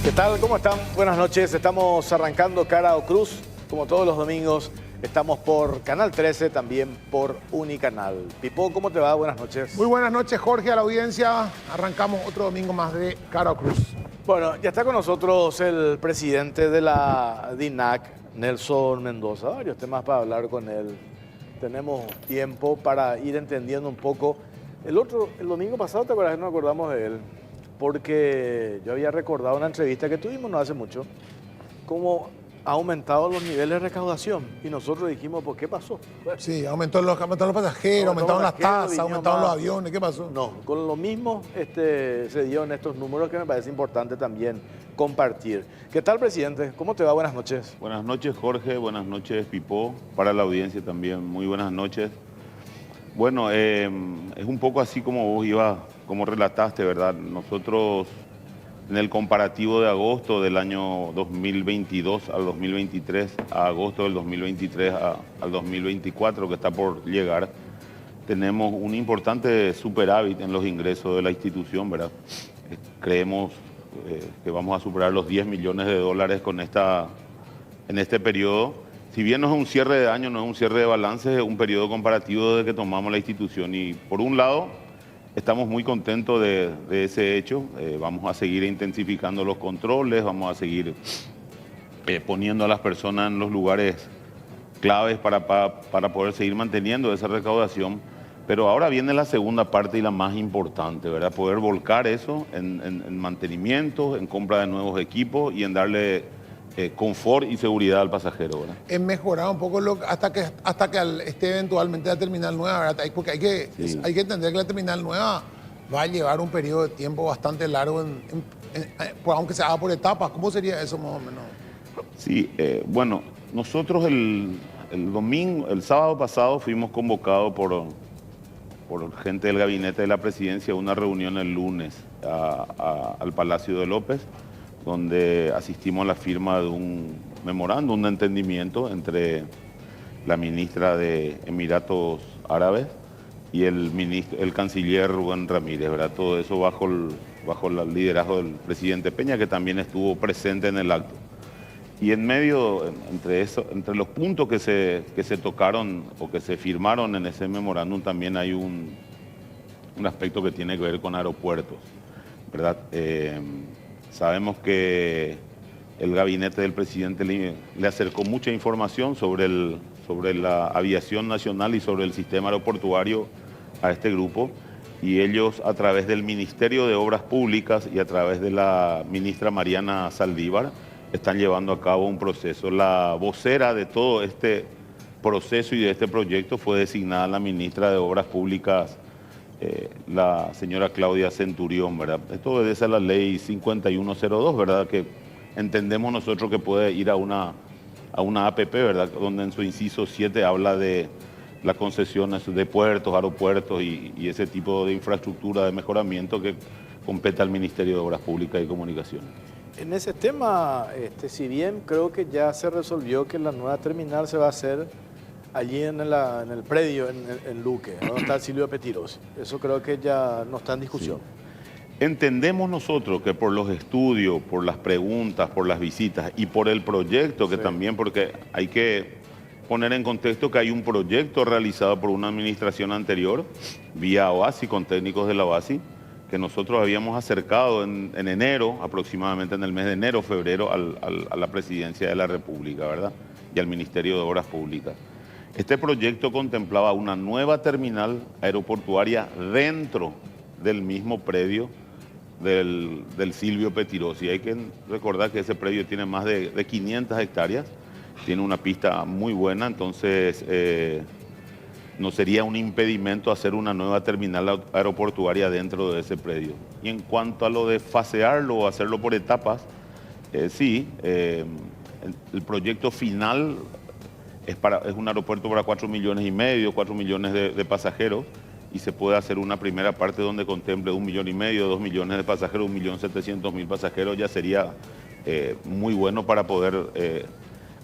¿Qué tal? ¿Cómo están? Buenas noches. Estamos arrancando Cara o Cruz, como todos los domingos. Estamos por Canal 13, también por Unicanal. Pipo, ¿cómo te va? Buenas noches. Muy buenas noches, Jorge, a la audiencia. Arrancamos otro domingo más de Cara o Cruz. Bueno, ya está con nosotros el presidente de la DINAC, Nelson Mendoza. Varios temas para hablar con él. Tenemos tiempo para ir entendiendo un poco. El domingo pasado, ¿te acuerdas? No acordamos de él, porque yo había recordado una entrevista que tuvimos no hace mucho, cómo ha aumentado los niveles de recaudación. Y nosotros dijimos, ¿por qué pasó? Sí, aumentaron los pasajeros, aumentaron las tasas, aumentaron los aviones. ¿Qué pasó? No, con lo mismo se dieron estos números que me parece importante también compartir. ¿Qué tal, presidente? ¿Cómo te va? Buenas noches. Buenas noches, Jorge. Buenas noches, Pipo. Para la audiencia también, muy buenas noches. Bueno, es un poco así como vos como relataste, ¿verdad? Nosotros, en el comparativo de agosto del año 2022 al 2023, a agosto del 2023 al 2024, que está por llegar, tenemos un importante superávit en los ingresos de la institución, ¿verdad? Creemos que vamos a superar los 10 millones de dólares en este periodo. Si bien no es un cierre de año, no es un cierre de balance, es un periodo comparativo desde que tomamos la institución. Y por un lado, estamos muy contentos de ese hecho. Vamos a seguir intensificando los controles, vamos a seguir poniendo a las personas en los lugares claves para poder seguir manteniendo esa recaudación. Pero ahora viene la segunda parte y la más importante, ¿verdad? Poder volcar eso en mantenimiento, en compra de nuevos equipos y en darle confort y seguridad al pasajero, ¿verdad? Es mejorar un poco hasta que esté eventualmente la terminal nueva, ¿verdad? Porque hay que entender que la terminal nueva va a llevar un periodo de tiempo bastante largo, aunque se haga por etapas. ¿Cómo sería eso más o menos? Sí, bueno, nosotros el sábado pasado fuimos convocados por gente del gabinete de la presidencia a una reunión el lunes al Palacio de López, donde asistimos a la firma de un memorándum de entendimiento entre la ministra de Emiratos Árabes y el canciller Rubén Ramírez, ¿verdad? Todo eso bajo el liderazgo del presidente Peña, que también estuvo presente en el acto. Y en medio, entre los puntos que se tocaron o que se firmaron en ese memorándum, también hay un aspecto que tiene que ver con aeropuertos, ¿verdad? Sabemos que el gabinete del presidente le acercó mucha información sobre la aviación nacional y sobre el sistema aeroportuario a este grupo, y ellos, a través del Ministerio de Obras Públicas y a través de la ministra Mariana Saldívar, están llevando a cabo un proceso. La vocera de todo este proceso y de este proyecto fue designada la ministra de Obras Públicas, la señora Claudia Centurión, ¿verdad? Esto obedece a la ley 5102, ¿verdad? Que entendemos nosotros que puede ir a una APP, ¿verdad? Donde en su inciso 7 habla de las concesiones de puertos, aeropuertos y ese tipo de infraestructura de mejoramiento que compete al Ministerio de Obras Públicas y Comunicaciones. En ese tema, si bien creo que ya se resolvió que la nueva terminal se va a hacer allí en el predio, en Luque, donde está el Silvio Petirosi. Eso creo que ya no está en discusión. Sí. Entendemos nosotros que por los estudios, por las preguntas, por las visitas y por el proyecto, que también, porque hay que poner en contexto que hay un proyecto realizado por una administración anterior, vía OASI, con técnicos de la OASI, que nosotros habíamos acercado en enero, aproximadamente en el mes de enero, febrero, a la Presidencia de la República, ¿verdad? Y al Ministerio de Obras Públicas. Este proyecto contemplaba una nueva terminal aeroportuaria dentro del mismo predio del Silvio Petirosi. Hay que recordar que ese predio tiene más de 500 hectáreas, tiene una pista muy buena, entonces no sería un impedimento hacer una nueva terminal aeroportuaria dentro de ese predio. Y en cuanto a lo de fasearlo o hacerlo por etapas, sí, el proyecto final es un aeropuerto para 4,5 millones, 4 millones de pasajeros, y se puede hacer una primera parte donde contemple 1,5 millones, 2 millones de pasajeros, 1.700.000 pasajeros. Ya sería muy bueno para poder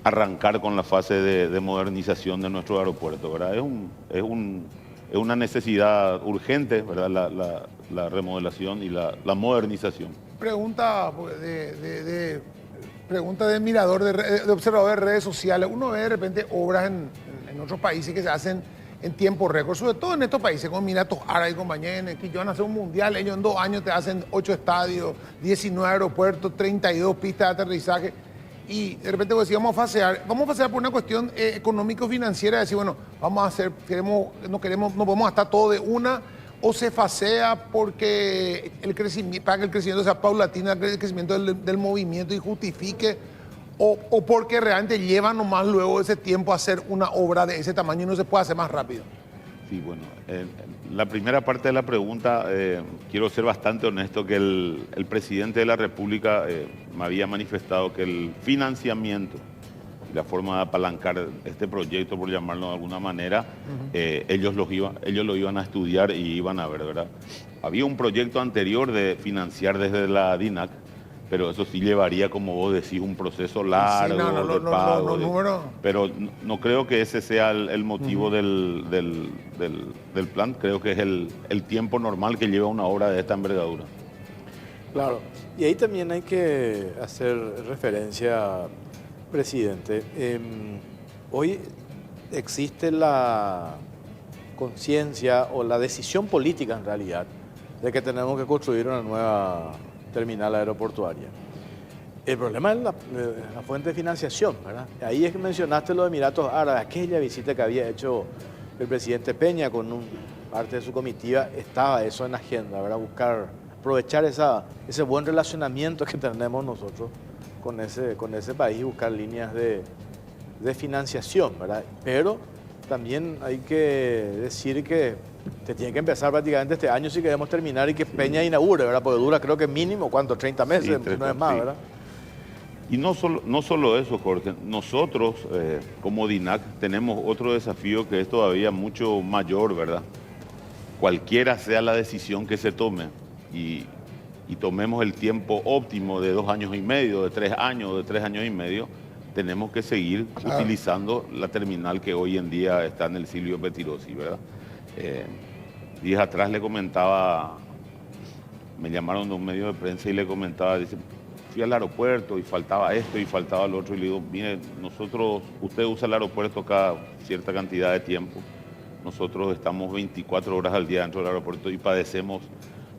arrancar con la fase de modernización de nuestro aeropuerto, ¿verdad? Es una necesidad urgente, ¿verdad? La remodelación y la modernización. pregunta pregunta de mirador, de observador de redes sociales. Uno ve de repente obras en otros países que se hacen en tiempo récord, sobre todo en estos países como Emiratos Árabes y compañía, que ellos van a hacer un mundial, ellos en 2 años te hacen 8 estadios, 19 aeropuertos, 32 pistas de aterrizaje. Y de repente pues, vamos a fasear por una cuestión económico-financiera, de decir, bueno, vamos a hacer, no podemos gastar todo de una, o se fasea porque para que el crecimiento sea paulatino, el crecimiento del movimiento y justifique, o porque realmente lleva nomás luego ese tiempo a hacer una obra de ese tamaño y no se puede hacer más rápido. Sí, bueno, la primera parte de la pregunta, quiero ser bastante honesto que el presidente de la República me había manifestado que el financiamiento y la forma de apalancar este proyecto, por llamarlo de alguna manera, ellos lo iban a estudiar y iban a ver, ¿verdad? Había un proyecto anterior de financiar desde la DINAC, pero eso sí llevaría, como vos decís, un proceso largo de pago. Pero no creo que ese sea el motivo del plan. Creo que es el tiempo normal que lleva una obra de esta envergadura. Claro, y ahí también hay que hacer referencia, presidente. Hoy existe la conciencia o la decisión política, en realidad, de que tenemos que construir una nueva terminal aeroportuaria. El problema es la fuente de financiación, ¿verdad? Ahí es que mencionaste lo de Emiratos Árabes, aquella visita que había hecho el presidente Peña con parte de su comitiva, estaba eso en la agenda, ¿verdad? Aprovechar ese buen relacionamiento que tenemos nosotros con ese país y buscar líneas de financiación, ¿verdad? Pero también hay que decir que te tiene que empezar prácticamente este año si queremos terminar y que Peña inaugure, ¿verdad? Porque dura creo que mínimo, ¿cuánto? 30 meses, sí, no es más, ¿verdad? Y no solo eso, Jorge. Nosotros, como DINAC, tenemos otro desafío que es todavía mucho mayor, ¿verdad? Cualquiera sea la decisión que se tome y tomemos el tiempo óptimo de 2 años y medio, de 3 años, de 3 años y medio, tenemos que seguir utilizando la terminal que hoy en día está en el Silvio Pettirossi, ¿verdad? Días atrás le comentaba, me llamaron de un medio de prensa y le comentaba, dice, fui al aeropuerto y faltaba esto y faltaba lo otro, y le digo, mire, usted usa el aeropuerto cada cierta cantidad de tiempo, nosotros estamos 24 horas al día dentro del aeropuerto y padecemos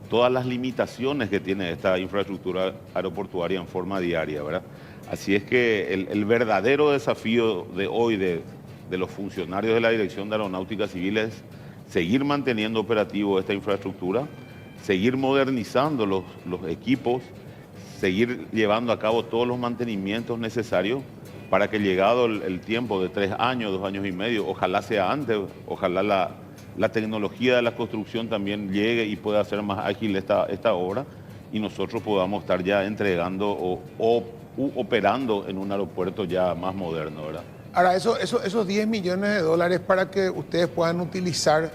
todas las limitaciones que tiene esta infraestructura aeroportuaria en forma diaria, ¿verdad? Así es que el verdadero desafío de hoy de los funcionarios de la Dirección de Aeronáutica Civil es seguir manteniendo operativo esta infraestructura, seguir modernizando los equipos, seguir llevando a cabo todos los mantenimientos necesarios para que llegado el tiempo de 3 años, 2 años y medio, ojalá sea antes, ojalá la tecnología de la construcción también llegue y pueda hacer más ágil esta obra y nosotros podamos estar ya entregando o operando en un aeropuerto ya más moderno, ¿verdad? Ahora, esos 10 millones de dólares para que ustedes puedan utilizar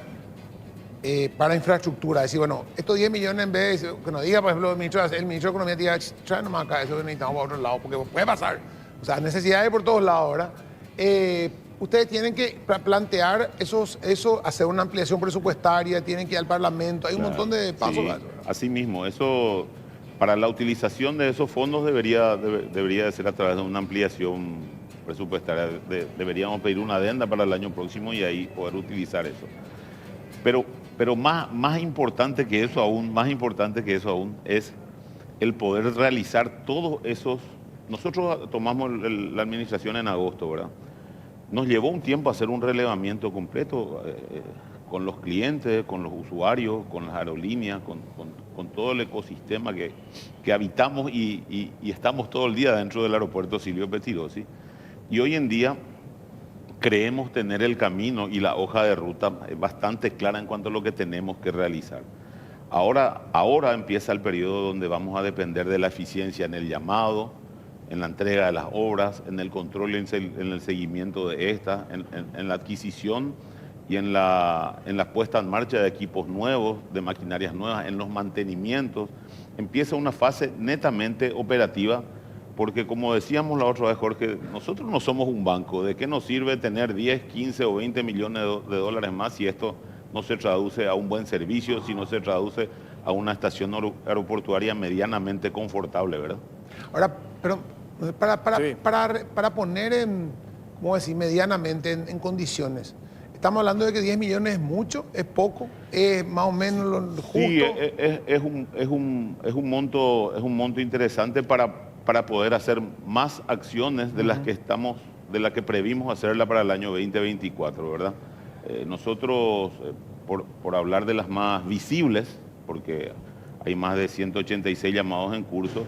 para infraestructura, decir, bueno, estos 10 millones en vez de que nos diga, por ejemplo, el ministro de Economía, diga, trae nomás acá, eso que necesitamos para otro lado, porque puede pasar. O sea, necesidades por todos lados, ¿verdad? Ustedes tienen que plantear eso, hacer una ampliación presupuestaria, tienen que ir al Parlamento, hay un montón de pasos. Sí, así mismo, eso, para la utilización de esos fondos debería de ser a través de una ampliación presupuestaria. Deberíamos pedir una adenda para el año próximo y ahí poder utilizar eso. Pero más importante que eso aún, es el poder realizar todos esos. Nosotros tomamos la administración en agosto, ¿verdad? Nos llevó un tiempo hacer un relevamiento completo con los clientes, con los usuarios, con las aerolíneas, con todo el ecosistema que habitamos y estamos todo el día dentro del aeropuerto Silvio Pettirossi. Y hoy en día creemos tener el camino y la hoja de ruta bastante clara en cuanto a lo que tenemos que realizar. Ahora empieza el periodo donde vamos a depender de la eficiencia en el llamado, en la entrega de las obras, en el control y en el seguimiento de estas, en la adquisición y en la puesta en marcha de equipos nuevos, de maquinarias nuevas, en los mantenimientos. Empieza una fase netamente operativa, porque como decíamos la otra vez, Jorge, nosotros no somos un banco. ¿De qué nos sirve tener 10, 15 o 20 millones de dólares más si esto no se traduce a un buen servicio, si no se traduce a una estación aeroportuaria medianamente confortable, ¿verdad? Ahora, pero para poner en, ¿cómo decir?, medianamente en condiciones. Estamos hablando de que 10 millones es mucho, es poco, es más o menos lo justo. Sí, es un monto interesante para poder hacer más acciones de las que de las que previmos hacerla para el año 2024, ¿verdad? Nosotros, por hablar de las más visibles, porque hay más de 186 llamados en curso,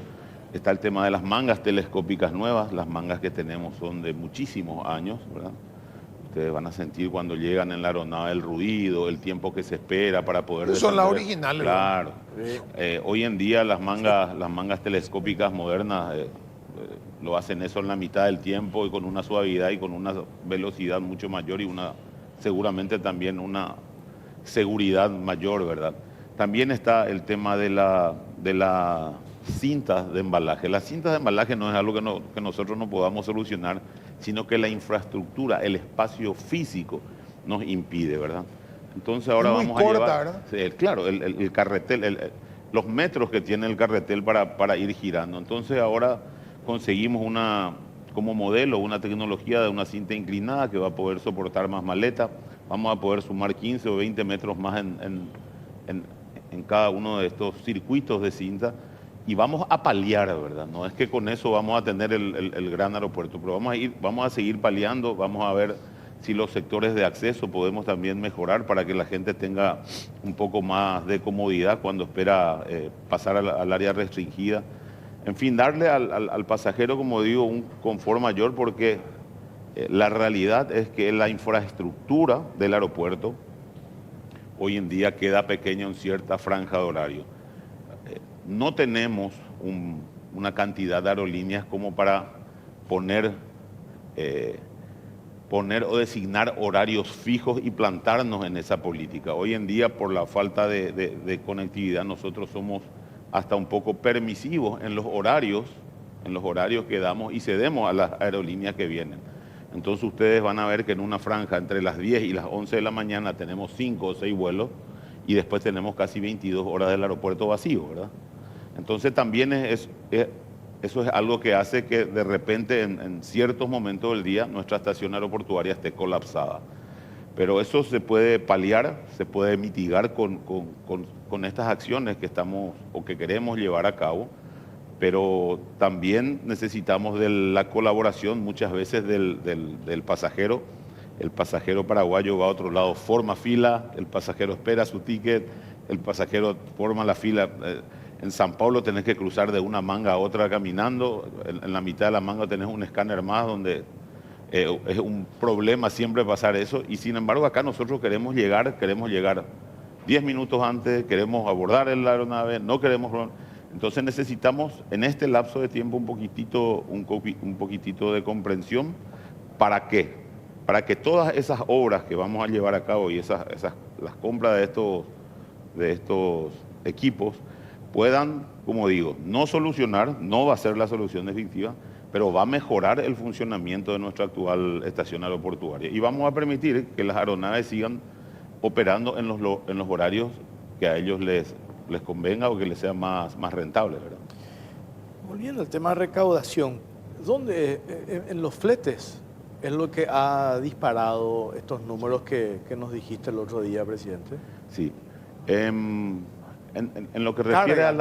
está el tema de las mangas telescópicas nuevas. Las mangas que tenemos son de muchísimos años, ¿verdad? Ustedes van a sentir cuando llegan en la aeronave el ruido, el tiempo que se espera para poder... Son las originales. Claro. Hoy en día las mangas telescópicas modernas lo hacen eso en la mitad del tiempo y con una suavidad y con una velocidad mucho mayor y seguramente también una seguridad mayor, ¿verdad? También está el tema de la cintas de embalaje. Las cintas de embalaje no es algo que nosotros no podamos solucionar, sino que la infraestructura, el espacio físico nos impide, ¿verdad? Entonces ahora muy vamos corta, a llevar... ¿verdad? Sí, claro, el carretel, los metros que tiene el carretel para ir girando. Entonces ahora conseguimos como modelo una tecnología de una cinta inclinada que va a poder soportar más maletas. Vamos a poder sumar 15 o 20 metros más en cada uno de estos circuitos de cinta. Y vamos a paliar, ¿verdad? No es que con eso vamos a tener el gran aeropuerto, pero vamos a seguir paliando, vamos a ver si los sectores de acceso podemos también mejorar para que la gente tenga un poco más de comodidad cuando espera pasar al área restringida. En fin, darle al pasajero, como digo, un confort mayor, porque la realidad es que la infraestructura del aeropuerto hoy en día queda pequeña en cierta franja de horario. No tenemos una cantidad de aerolíneas como para poner o designar horarios fijos y plantarnos en esa política. Hoy en día, por la falta de conectividad, nosotros somos hasta un poco permisivos en los horarios que damos y cedemos a las aerolíneas que vienen. Entonces ustedes van a ver que en una franja entre las 10 y las 11 de la mañana tenemos 5 o 6 vuelos y después tenemos casi 22 horas del aeropuerto vacío, ¿verdad? Entonces también eso es algo que hace que de repente en ciertos momentos del día nuestra estación aeroportuaria esté colapsada. Pero eso se puede paliar, se puede mitigar con estas acciones que estamos o que queremos llevar a cabo, pero también necesitamos de la colaboración muchas veces del pasajero. El pasajero paraguayo va a otro lado, forma fila, el pasajero espera su ticket, el pasajero forma la fila. En San Pablo tenés que cruzar de una manga a otra caminando, en la mitad de la manga tenés un escáner más donde es un problema siempre pasar eso, y sin embargo acá nosotros queremos llegar 10 minutos antes, queremos abordar la aeronave, no queremos... Entonces necesitamos en este lapso de tiempo un poquitito de comprensión. ¿Para qué? Para que todas esas obras que vamos a llevar a cabo y las compras de estos equipos puedan, como digo, no solucionar, no va a ser la solución definitiva, pero va a mejorar el funcionamiento de nuestra actual estación aeroportuaria. Y vamos a permitir que las aeronaves sigan operando en los horarios que a ellos les convenga o que les sea más rentable, ¿verdad? Volviendo al tema de recaudación, ¿dónde en los fletes es lo que ha disparado estos números que nos dijiste el otro día, presidente? Sí. En lo que refiere a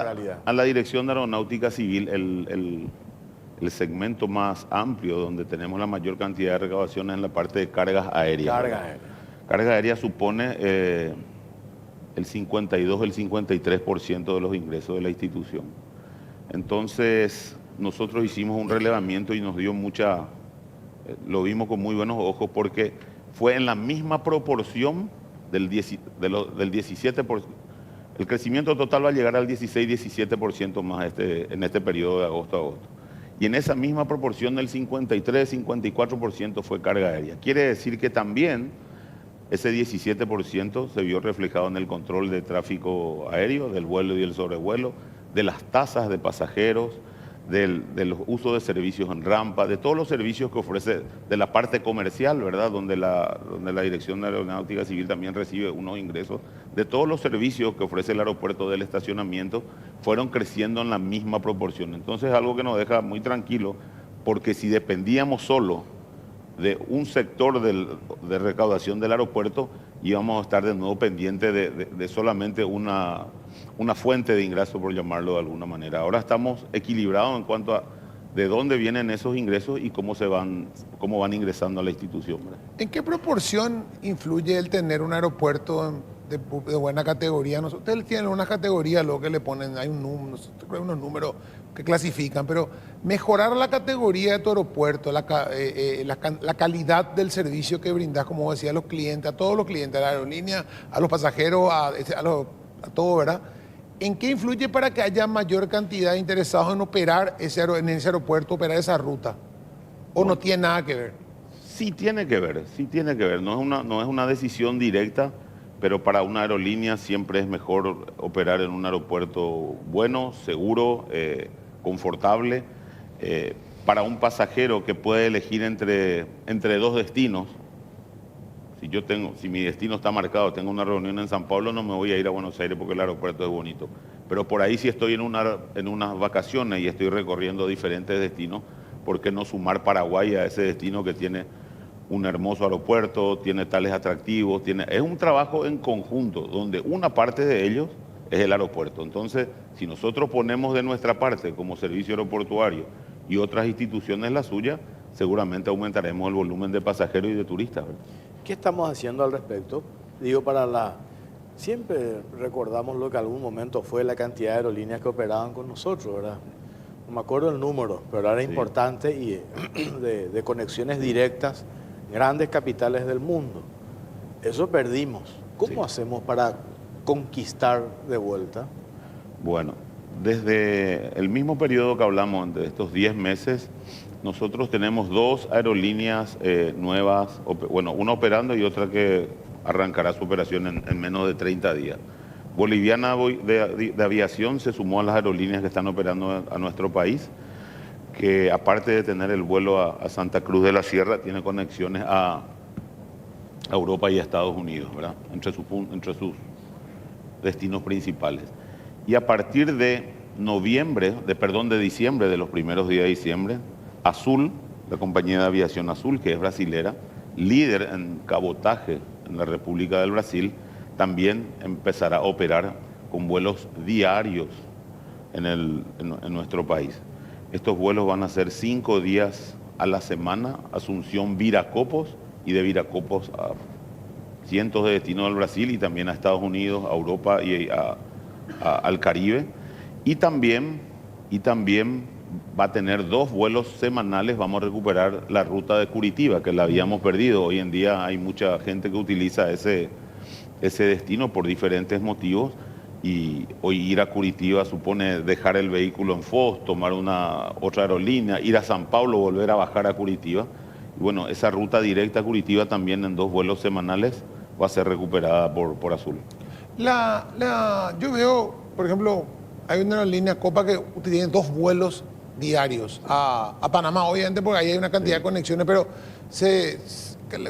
la Dirección de Aeronáutica Civil, el segmento más amplio donde tenemos la mayor cantidad de recaudaciones en la parte de cargas aéreas. Cargas aéreas supone el 52, el 53% de los ingresos de la institución. Entonces, nosotros hicimos un relevamiento y nos dio lo vimos con muy buenos ojos porque fue en la misma proporción del 17%. El crecimiento total va a llegar al 16-17% más en este periodo de agosto a agosto. Y en esa misma proporción del 53-54% fue carga aérea. Quiere decir que también ese 17% se vio reflejado en el control de tráfico aéreo, del vuelo y el sobrevuelo, de las tasas de pasajeros, del uso de servicios en rampa, de todos los servicios que ofrece, de la parte comercial, ¿verdad? Donde la Dirección de Aeronáutica Civil también recibe unos ingresos, de todos los servicios que ofrece el aeropuerto del estacionamiento, fueron creciendo en la misma proporción. Entonces, algo que nos deja muy tranquilo, porque si dependíamos solo de un sector de recaudación del aeropuerto, íbamos a estar de nuevo pendientes de solamente una fuente de ingreso, por llamarlo de alguna manera. Ahora estamos equilibrados en cuanto a de dónde vienen esos ingresos y cómo van ingresando a la institución, ¿verdad? ¿En qué proporción influye el tener un aeropuerto de buena categoría? Ustedes tienen una categoría, luego que le ponen, hay unos números que clasifican, pero mejorar la categoría de tu aeropuerto, la calidad del servicio que brindas, como decía, a los clientes, a todos los clientes, a la aerolínea, a los pasajeros, a todo, ¿verdad? ¿En qué influye para que haya mayor cantidad de interesados en operar en ese aeropuerto, operar esa ruta? ¿O no tiene nada que ver? Sí tiene que ver, sí tiene que ver. No es una decisión directa, pero para una aerolínea siempre es mejor operar en un aeropuerto bueno, seguro, confortable. Para un pasajero que puede elegir entre dos destinos, si mi destino está marcado, tengo una reunión en San Pablo, no me voy a ir a Buenos Aires porque el aeropuerto es bonito. Pero por ahí si estoy en unas vacaciones y estoy recorriendo diferentes destinos, ¿por qué no sumar Paraguay a ese destino que tiene un hermoso aeropuerto, tiene tales atractivos? Es un trabajo en conjunto, donde una parte de ellos es el aeropuerto. Entonces, si nosotros ponemos de nuestra parte como servicio aeroportuario y otras instituciones la suya, seguramente aumentaremos el volumen de pasajeros y de turistas, ¿verdad? ¿Qué estamos haciendo al respecto? Siempre recordamos lo que algún momento fue la cantidad de aerolíneas que operaban con nosotros, ¿verdad? No me acuerdo el número, pero era importante y de conexiones directas, grandes capitales del mundo. Eso perdimos. ¿Cómo hacemos para conquistar de vuelta? Bueno, desde el mismo periodo que hablamos, de estos 10 meses, nosotros tenemos 2 aerolíneas nuevas, una operando y otra que arrancará su operación en menos de 30 días. Boliviana de Aviación se sumó a las aerolíneas que están operando a nuestro país, que aparte de tener el vuelo a Santa Cruz de la Sierra, tiene conexiones a Europa y a Estados Unidos, ¿verdad? Entre sus destinos principales. Y a partir de diciembre, de los primeros días de diciembre, Azul, la compañía de aviación Azul, que es brasilera, líder en cabotaje en la República del Brasil, también empezará a operar con vuelos diarios en nuestro país. Estos vuelos van a ser 5 días a la semana, Asunción-Viracopos, y de Viracopos a cientos de destinos del Brasil y también a Estados Unidos, a Europa y al Caribe. Y también va a tener 2 vuelos semanales. Vamos a recuperar la ruta de Curitiba, que la habíamos perdido. Hoy en día hay mucha gente que utiliza ese destino por diferentes motivos, y hoy ir a Curitiba supone dejar el vehículo en Foz, tomar otra aerolínea, ir a San Pablo, volver a bajar a Curitiba. Y bueno, esa ruta directa a Curitiba también en 2 vuelos semanales va a ser recuperada por Azul. Yo veo, por ejemplo, hay una aerolínea Copa que tiene 2 vuelos diarios a Panamá, obviamente porque ahí hay una cantidad de conexiones, pero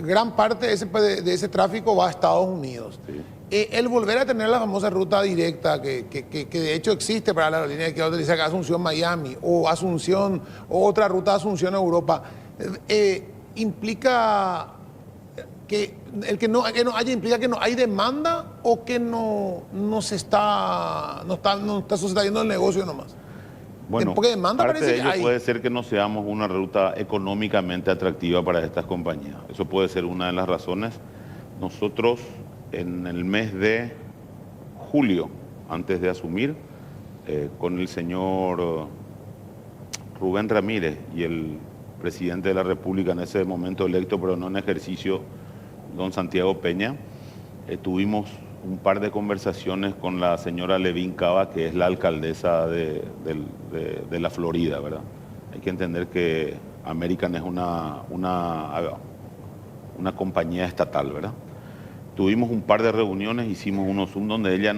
gran parte de ese tráfico va a Estados Unidos. Sí. El volver a tener la famosa ruta directa que de hecho existe para la aerolínea que utiliza Asunción-Miami o Asunción o otra ruta Asunción-Europa, implica que no haya, implica que no hay demanda o que no está sucediendo el negocio nomás. Bueno, porque demanda parte parece de ello que hay. puede ser que no seamos una ruta económicamente atractiva para estas compañías. Eso puede ser una de las razones. Nosotros en el mes de julio, antes de asumir, con el señor Rubén Ramírez y el presidente de la República en ese momento electo, pero no en ejercicio, don Santiago Peña, tuvimos un par de conversaciones con la señora Levín Cava, que es la alcaldesa de la Florida, ¿verdad? Hay que entender que American es una compañía estatal, ¿verdad? Tuvimos un par de reuniones, hicimos unos Zoom donde ella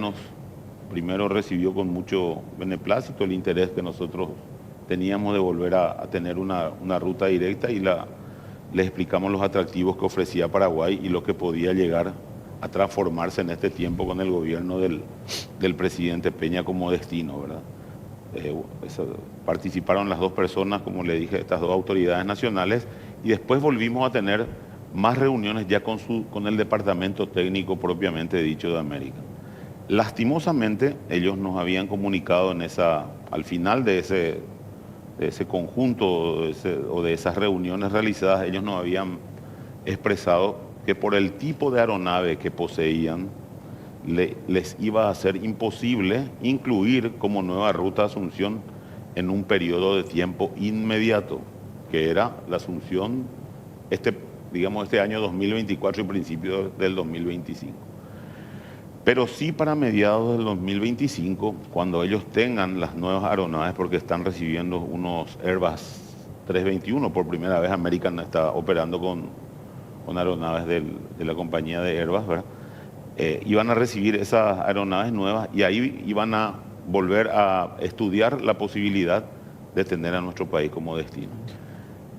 primero recibió con mucho beneplácito el interés que nosotros teníamos de volver a tener una ruta directa y les explicamos los atractivos que ofrecía Paraguay y lo que podía llegar a transformarse en este tiempo con el gobierno del presidente Peña como destino, ¿verdad? Participaron las dos personas, como le dije, estas dos autoridades nacionales, y después volvimos a tener más reuniones ya con el departamento técnico propiamente dicho de América. Lastimosamente, ellos nos habían comunicado al final de ese conjunto o de esas reuniones realizadas, ellos nos habían expresado que por el tipo de aeronave que poseían, les iba a ser imposible incluir como nueva ruta Asunción en un periodo de tiempo inmediato, que era la Asunción, este año 2024 y principios del 2025. Pero sí para mediados del 2025, cuando ellos tengan las nuevas aeronaves, porque están recibiendo unos Airbus 321, por primera vez American está operando con aeronaves de la compañía de Airbus, ¿verdad? Iban a recibir esas aeronaves nuevas y ahí iban a volver a estudiar la posibilidad de tener a nuestro país como destino.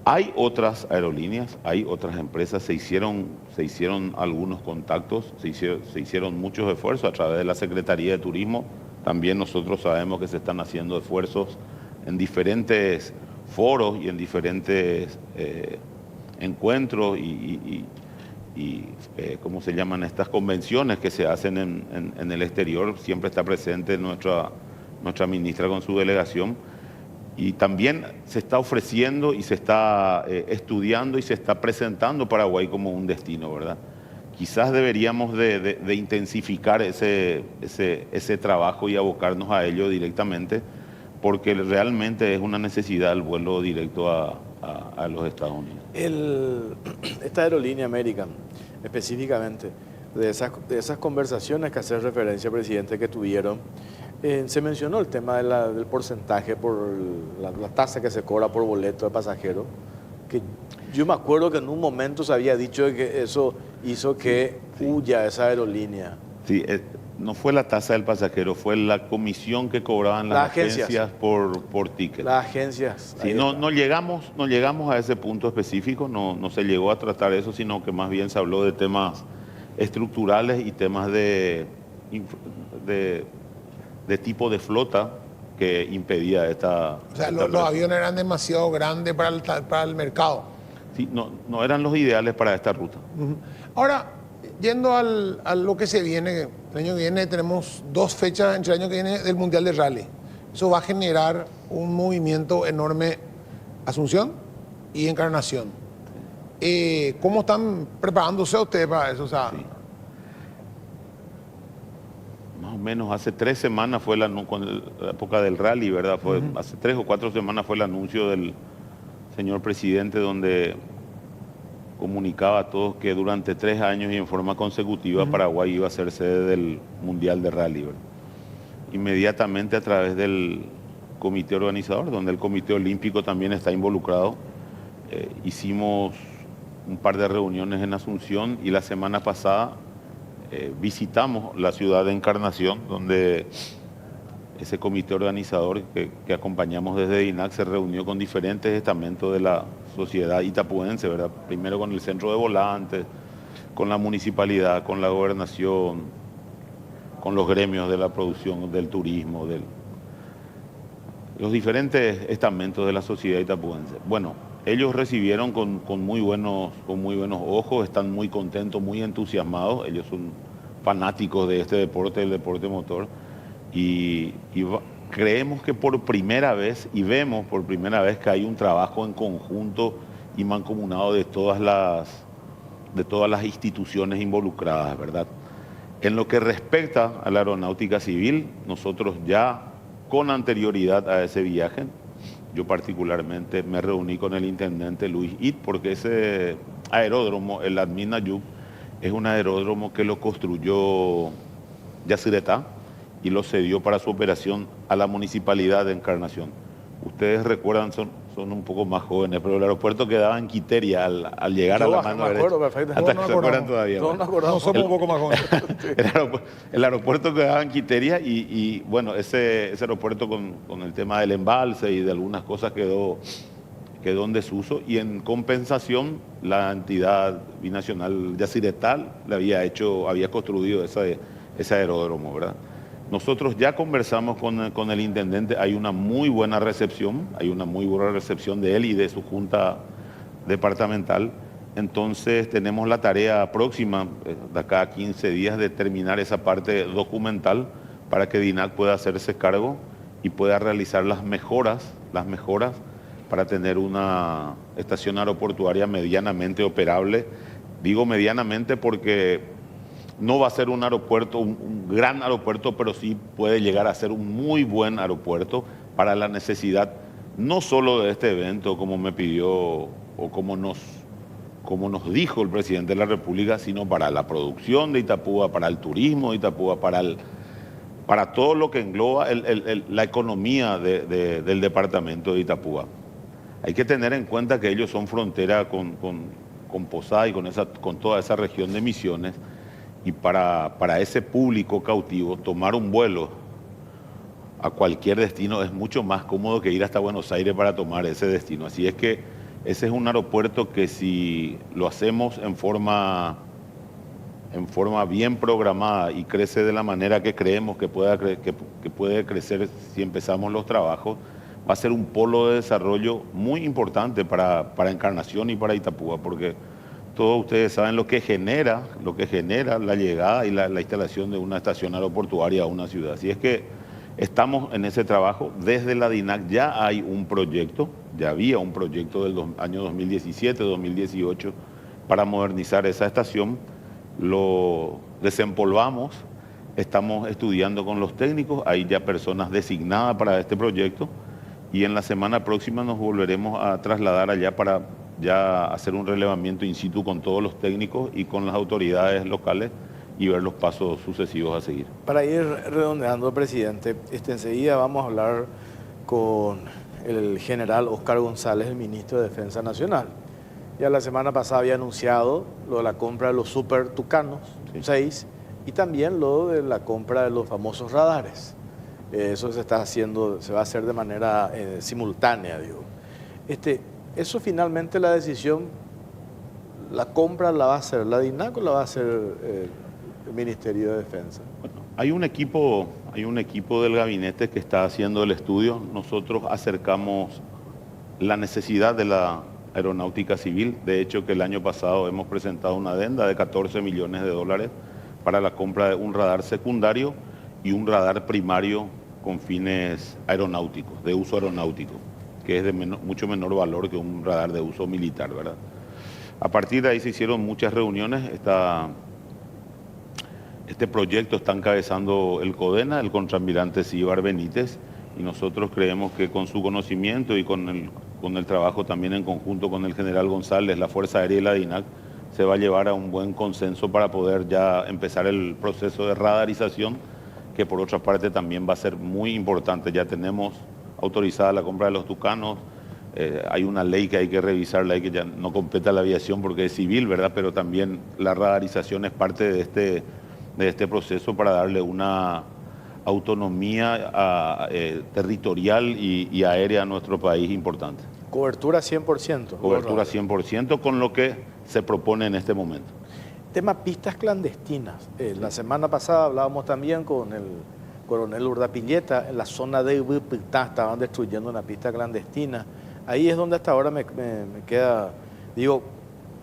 Hay otras aerolíneas, hay otras empresas, se hicieron algunos contactos, se hicieron muchos esfuerzos a través de la Secretaría de Turismo. También nosotros sabemos que se están haciendo esfuerzos en diferentes foros y en diferentes encuentros y ¿cómo se llaman estas convenciones que se hacen en el exterior? Siempre está presente nuestra ministra con su delegación. Y también se está ofreciendo y se está estudiando y se está presentando Paraguay como un destino, ¿verdad? Quizás deberíamos de intensificar ese trabajo y abocarnos a ello directamente, porque realmente es una necesidad el vuelo directo a los Estados Unidos. Esta aerolínea American, específicamente, de esas conversaciones que hace referencia, presidente, que tuvieron, se mencionó el tema del porcentaje por la tasa que se cobra por boleto de pasajero, que yo me acuerdo que en un momento se había dicho que eso hizo que huya esa aerolínea. Sí, no fue la tasa del pasajero, fue la comisión que cobraban las agencias por ticket. Las agencias. Sí, no llegamos a ese punto específico, no se llegó a tratar eso, sino que más bien se habló de temas estructurales y temas de tipo de flota que impedía esta... O sea, los aviones eran demasiado grandes para el mercado. Sí, no eran los ideales para esta ruta. Ahora, yendo a lo que se viene, el año que viene tenemos 2 fechas entre el año que viene del Mundial de Rally. Eso va a generar un movimiento enorme, Asunción y Encarnación. ¿Cómo están preparándose ustedes para eso? O sea, sí. Más o menos hace 3 semanas fue la época del rally, ¿verdad? Hace 3 o 4 semanas fue el anuncio del señor presidente, donde comunicaba a todos que durante 3 años y en forma consecutiva Paraguay iba a ser sede del Mundial de Rally, ¿verdad? Inmediatamente a través del comité organizador, donde el Comité Olímpico también está involucrado, hicimos un par de reuniones en Asunción y la semana pasada visitamos la ciudad de Encarnación, donde ese comité organizador que acompañamos desde DINAC se reunió con diferentes estamentos de la sociedad itapuense, ¿verdad? Primero con el centro de volantes, con la municipalidad, con la gobernación, con los gremios de la producción, del turismo, los diferentes estamentos de la sociedad itapuense. Bueno, ellos recibieron con muy buenos ojos, están muy contentos, muy entusiasmados. Ellos son fanáticos de este deporte, del deporte motor. Y creemos que por primera vez, y vemos por primera vez que hay un trabajo en conjunto y mancomunado de todas las instituciones involucradas, ¿verdad? En lo que respecta a la aeronáutica civil, nosotros ya con anterioridad a ese viaje, yo particularmente me reuní con el intendente Luis It, porque ese aeródromo, el Admin Ayub, es un aeródromo que lo construyó Yacyretá y lo cedió para su operación a la Municipalidad de Encarnación. Ustedes recuerdan, son un poco más jóvenes, pero el aeropuerto quedaba en Quiteria al llegar a Yo la me mano acuerdo derecha. perfectamente. Hasta que se acuerdan todavía. Todos bueno. nos acordamos. No somos un poco más jóvenes. El aeropuerto quedaba en Quiteria y bueno, ese aeropuerto con el tema del embalse y de algunas cosas quedó en desuso, y en compensación la entidad binacional yacyretal había construido ese aeródromo, ¿verdad? Nosotros ya conversamos con el intendente, hay una muy buena recepción de él y de su junta departamental. Entonces tenemos la tarea próxima, de acá a 15 días, de terminar esa parte documental para que DINAC pueda hacerse cargo y pueda realizar las mejoras para tener una estación aeroportuaria medianamente operable. Digo medianamente porque no va a ser un aeropuerto, un gran aeropuerto, pero sí puede llegar a ser un muy buen aeropuerto para la necesidad, no solo de este evento, como me pidió o como nos dijo el presidente de la República, sino para la producción de Itapúa, para el turismo de Itapúa, para todo lo que engloba la economía del departamento de Itapúa. Hay que tener en cuenta que ellos son frontera con Posada y con toda esa región de Misiones, y para ese público cautivo tomar un vuelo a cualquier destino es mucho más cómodo que ir hasta Buenos Aires para tomar ese destino. Así es que ese es un aeropuerto que, si lo hacemos en forma bien programada y crece de la manera que creemos que puede crecer si empezamos los trabajos, va a ser un polo de desarrollo muy importante para Encarnación y para Itapúa, porque todos ustedes saben lo que genera la llegada y la instalación de una estación aeroportuaria a una ciudad. Así es que estamos en ese trabajo. Desde la DINAC ya había un proyecto del año 2017-2018 para modernizar esa estación. Lo desempolvamos, estamos estudiando con los técnicos, hay ya personas designadas para este proyecto, y en la semana próxima nos volveremos a trasladar allá para ya hacer un relevamiento in situ con todos los técnicos y con las autoridades locales y ver los pasos sucesivos a seguir. Para ir redondeando, presidente, enseguida vamos a hablar con el general Oscar González, el ministro de Defensa Nacional. Ya la semana pasada había anunciado lo de la compra de los Super Tucanos, sí, 6, y también lo de la compra de los famosos radares. Eso se va a hacer de manera simultánea, digo. Eso finalmente la decisión, la compra la va a hacer la DINAC o la va a hacer el Ministerio de Defensa. Bueno, hay un equipo del gabinete que está haciendo el estudio. Nosotros acercamos la necesidad de la aeronáutica civil. De hecho, que el año pasado hemos presentado una adenda de 14 millones de dólares para la compra de un radar secundario y un radar primario con fines aeronáuticos, de uso aeronáutico, que es de mucho menor valor que un radar de uso militar, ¿verdad? A partir de ahí se hicieron muchas reuniones. Este proyecto está encabezando el CODENA, el contraalmirante Cíbar Benítez, y nosotros creemos que con su conocimiento y con el trabajo también en conjunto con el general González, la Fuerza Aérea y la DINAC, se va a llevar a un buen consenso para poder ya empezar el proceso de radarización, que por otra parte también va a ser muy importante. Ya tenemos autorizada la compra de los Tucanos, hay una ley que hay que revisar, la ley que ya no compete a la aviación porque es civil, ¿verdad? Pero también la radarización es parte de este proceso para darle una autonomía territorial y aérea a nuestro país importante. Cobertura 100%. Cobertura 100% con lo que se propone en este momento. Tema pistas clandestinas. La semana pasada hablábamos también con el coronel Urdapilleta. En la zona de Bipitá estaban destruyendo una pista clandestina. Ahí es donde hasta ahora me queda... Digo,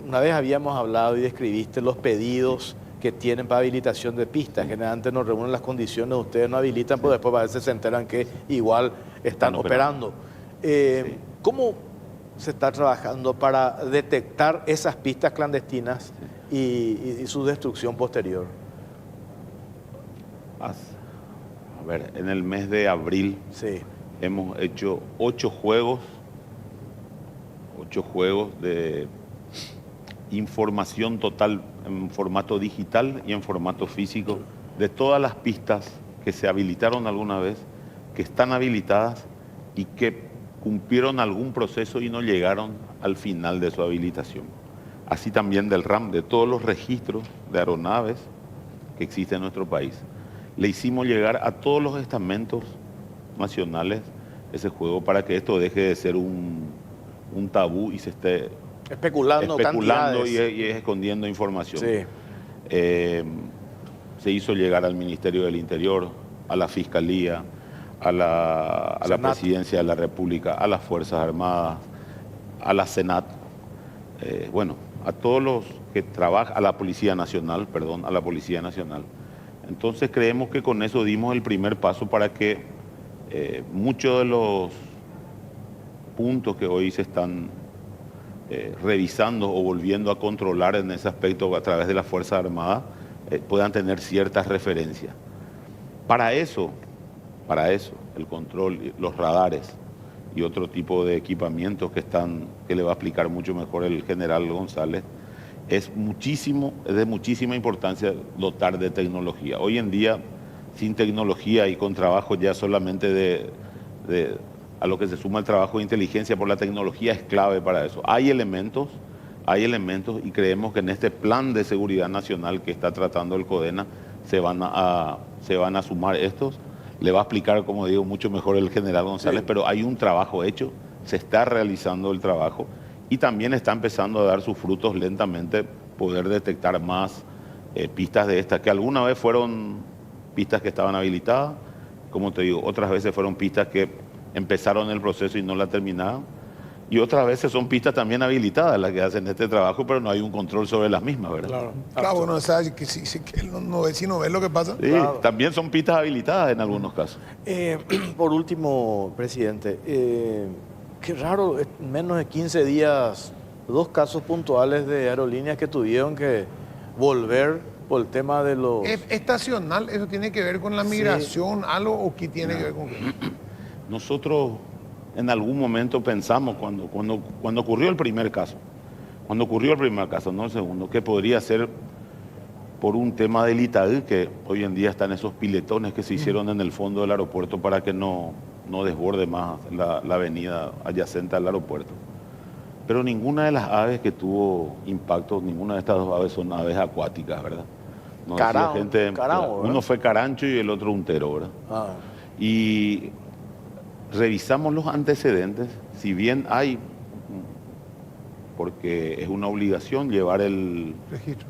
una vez habíamos hablado y describiste los pedidos que tienen para habilitación de pistas. Generalmente nos reúnen las condiciones, ustedes no habilitan, pero después a veces se enteran que igual están operando. ¿Cómo se está trabajando para detectar esas pistas clandestinas y su destrucción posterior? A ver, en el mes de abril hemos hecho 8 juegos de información total en formato digital y en formato físico de todas las pistas que se habilitaron alguna vez, que están habilitadas y que cumplieron algún proceso y no llegaron al final de su habilitación. Así también del RAM, de todos los registros de aeronaves que existen en nuestro país. Le hicimos llegar a todos los estamentos nacionales ese juego para que esto deje de ser un tabú y se esté especulando y escondiendo información. Sí. Se hizo llegar al Ministerio del Interior, a la Fiscalía, a la Presidencia de la República, a las Fuerzas Armadas, a la Senat, bueno, a todos los que trabajan, a la Policía Nacional, perdón, a la Policía Nacional. Entonces creemos que con eso dimos el primer paso para que muchos de los puntos que hoy se están revisando o volviendo a controlar en ese aspecto a través de las Fuerzas Armadas puedan tener ciertas referencias. Para eso, el control, los radares y otro tipo de equipamientos que le va a explicar mucho mejor el general González, es de muchísima importancia dotar de tecnología. Hoy en día, sin tecnología y con trabajo ya solamente a lo que se suma el trabajo de inteligencia por la tecnología es clave para eso. Hay elementos y creemos que en este plan de seguridad nacional que está tratando el CODENA se van a sumar estos. Le va a explicar, como digo, mucho mejor el general González, sí. Pero hay un trabajo hecho, se está realizando el trabajo y también está empezando a dar sus frutos lentamente, poder detectar más pistas de estas, que alguna vez fueron pistas que estaban habilitadas, como te digo, otras veces fueron pistas que empezaron el proceso y no la terminaron, y otras veces son pistas también habilitadas las que hacen este trabajo, pero no hay un control sobre las mismas, ¿verdad? Claro, bueno, ¿sabes? Que si no ves lo que pasa. Sí, claro. También son pistas habilitadas en algunos casos. Por último, presidente, qué raro, en menos de 15 días, 2 casos puntuales de aerolíneas que tuvieron que volver por el tema de los... ¿Es estacional? ¿Eso tiene que ver con la migración, sí, algo, o qué tiene que ver con qué? Nosotros en algún momento pensamos, cuando ocurrió el primer caso, no el segundo, que podría ser por un tema del Itaú, que hoy en día están esos piletones que se hicieron en el fondo del aeropuerto para que no desborde más la avenida adyacente al aeropuerto. Pero ninguna de las aves que tuvo impacto, ninguna de estas 2 aves son aves acuáticas, ¿verdad? Uno fue carancho y el otro untero, ¿verdad? Y revisamos los antecedentes, si bien hay, porque es una obligación llevar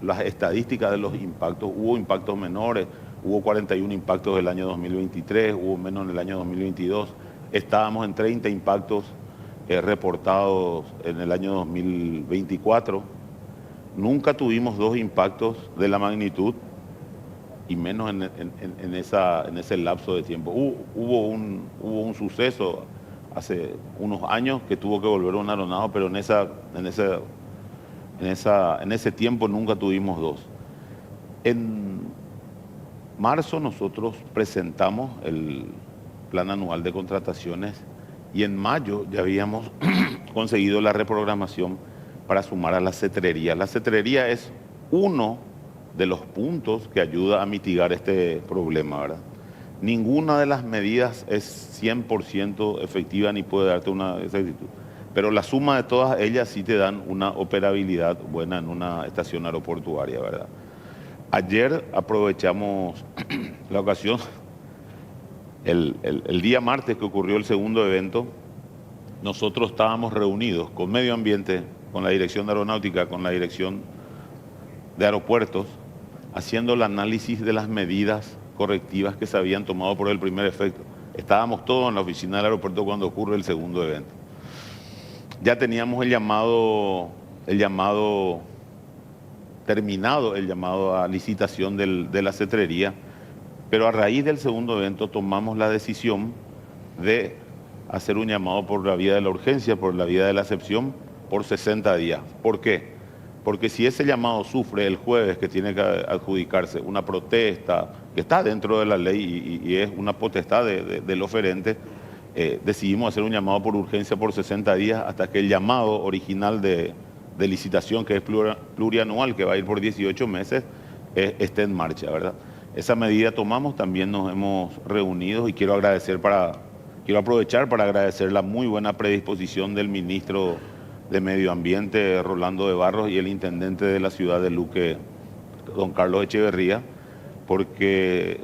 las estadísticas de los impactos, hubo impactos menores, hubo 41 impactos el año 2023, hubo menos en el año 2022, estábamos en 30 impactos reportados en el año 2024, nunca tuvimos 2 impactos de la magnitud, y menos en ese lapso de tiempo. Hubo un suceso hace unos años que tuvo que volver un aeronave, pero en ese tiempo nunca tuvimos 2. En marzo nosotros presentamos el plan anual de contrataciones y en mayo ya habíamos conseguido la reprogramación para sumar a la cetrería. La cetrería es uno de los puntos que ayuda a mitigar este problema, ¿verdad? Ninguna de las medidas es 100% efectiva ni puede darte una exactitud, pero la suma de todas ellas sí te dan una operabilidad buena en una estación aeroportuaria, ¿verdad? Ayer aprovechamos la ocasión, el día martes que ocurrió el segundo evento, nosotros estábamos reunidos con Medio Ambiente, con la Dirección de Aeronáutica, con la Dirección de Aeropuertos, haciendo el análisis de las medidas correctivas que se habían tomado por el primer efecto. Estábamos todos en la oficina del aeropuerto cuando ocurre el segundo evento. Ya teníamos terminado el llamado a licitación de la cetrería, pero a raíz del segundo evento tomamos la decisión de hacer un llamado por la vía de la urgencia, por la vía de la excepción, por 60 días. ¿Por qué? Porque si ese llamado sufre el jueves, que tiene que adjudicarse una protesta, que está dentro de la ley y es una potestad del oferente, decidimos hacer un llamado por urgencia por 60 días hasta que el llamado original de licitación, que es plurianual, que va a ir por 18 meses, esté en marcha, ¿verdad? Esa medida tomamos, también nos hemos reunido y quiero agradecer para quiero aprovechar para agradecer la muy buena predisposición del ministro de Medio Ambiente, Rolando de Barros, y el intendente de la ciudad de Luque, don Carlos Echeverría, porque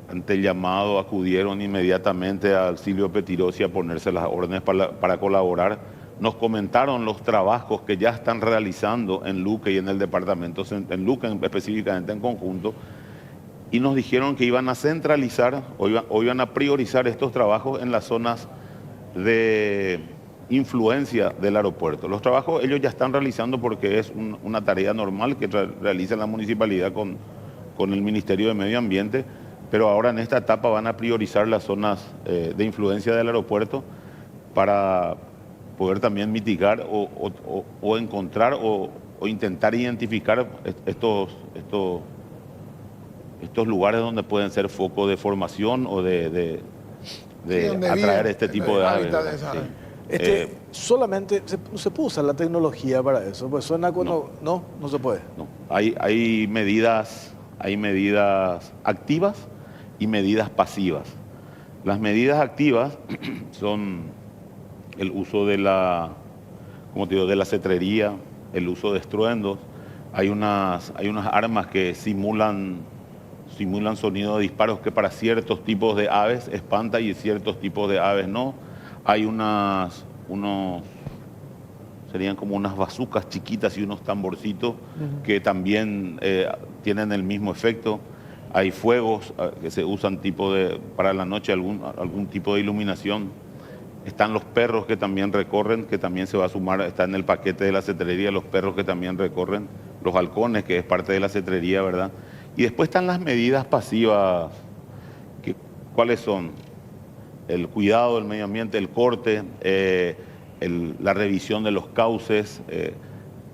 ante el llamado acudieron inmediatamente a Silvio Petirosi a ponerse las órdenes para colaborar. Nos comentaron los trabajos que ya están realizando en Luque y en el departamento, en Luque específicamente en conjunto, y nos dijeron que iban a centralizar o iban a priorizar estos trabajos en las zonas de influencia del aeropuerto. Los trabajos ellos ya están realizando porque es una tarea normal que realiza la municipalidad con el Ministerio de Medio Ambiente, pero ahora en esta etapa van a priorizar las zonas de influencia del aeropuerto para poder también mitigar o encontrar o intentar identificar estos lugares donde pueden ser foco de formación o de atraer este tipo de aves. Solamente se puede usar la tecnología para eso, pues suena cuando no se puede. No, hay medidas activas y medidas pasivas. Las medidas activas son el uso de la cetrería, el uso de estruendos. Hay unas armas que simulan sonido de disparos que para ciertos tipos de aves espanta y ciertos tipos de aves no. Hay serían como unas bazucas chiquitas y unos tamborcitos que también tienen el mismo efecto. Hay fuegos que se usan para la noche, algún tipo de iluminación. Están los perros que también recorren, que también se va a sumar, está en el paquete de la cetrería, los perros que también recorren, los halcones, que es parte de la cetrería, ¿verdad? Y después están las medidas pasivas, ¿cuáles son? El cuidado del medio ambiente, el corte, la revisión de los cauces,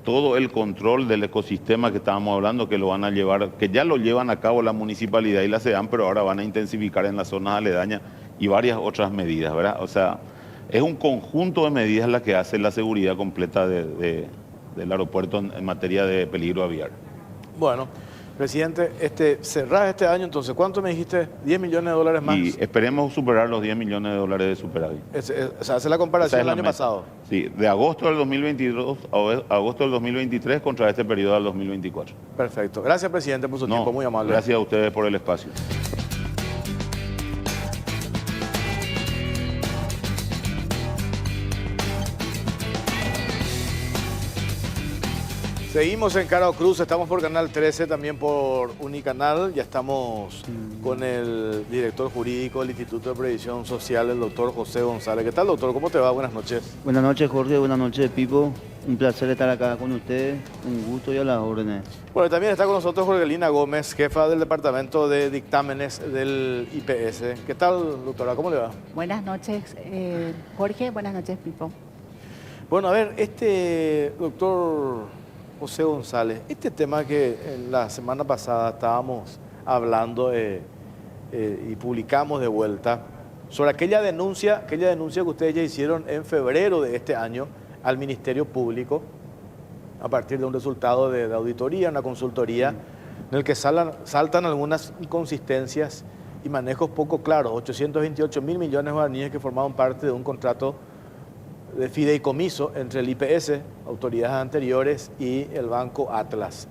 todo el control del ecosistema que estábamos hablando, que lo van a llevar, que ya lo llevan a cabo la municipalidad y la SEDAM, pero ahora van a intensificar en las zonas aledañas y varias otras medidas, ¿verdad? O sea, es un conjunto de medidas la que hace la seguridad completa del aeropuerto en materia de peligro aviar. Bueno, presidente, cerrás este año, entonces, ¿cuánto me dijiste? ¿10 millones de dólares más? Y esperemos superar los 10 millones de dólares de superávit. O sea, hace la comparación del año pasado. Sí, de agosto del 2022 a agosto del 2023 contra este periodo del 2024. Perfecto. Gracias, presidente, por su tiempo, muy amable. Gracias a ustedes por el espacio. Seguimos en Carao Cruz, estamos por Canal 13, también por Unicanal. Ya estamos con el director jurídico del Instituto de Previsión Social, el doctor José González. ¿Qué tal, doctor? ¿Cómo te va? Buenas noches. Buenas noches, Jorge. Buenas noches, Pipo. Un placer estar acá con ustedes. Un gusto y a las órdenes. Bueno, también está con nosotros Jorgelina Gómez, jefa del Departamento de Dictámenes del IPS. ¿Qué tal, doctora? ¿Cómo le va? Buenas noches, Jorge. Buenas noches, Pipo. Bueno, a ver, doctor José González, este tema que en la semana pasada estábamos hablando y publicamos de vuelta sobre aquella denuncia que ustedes ya hicieron en febrero de este año al Ministerio Público a partir de un resultado de auditoría, una consultoría, en el que saltan algunas inconsistencias y manejos poco claros. 828 mil millones de guaraníes que formaban parte de un contrato de fideicomiso entre el IPS, autoridades anteriores, y el Banco Atlas.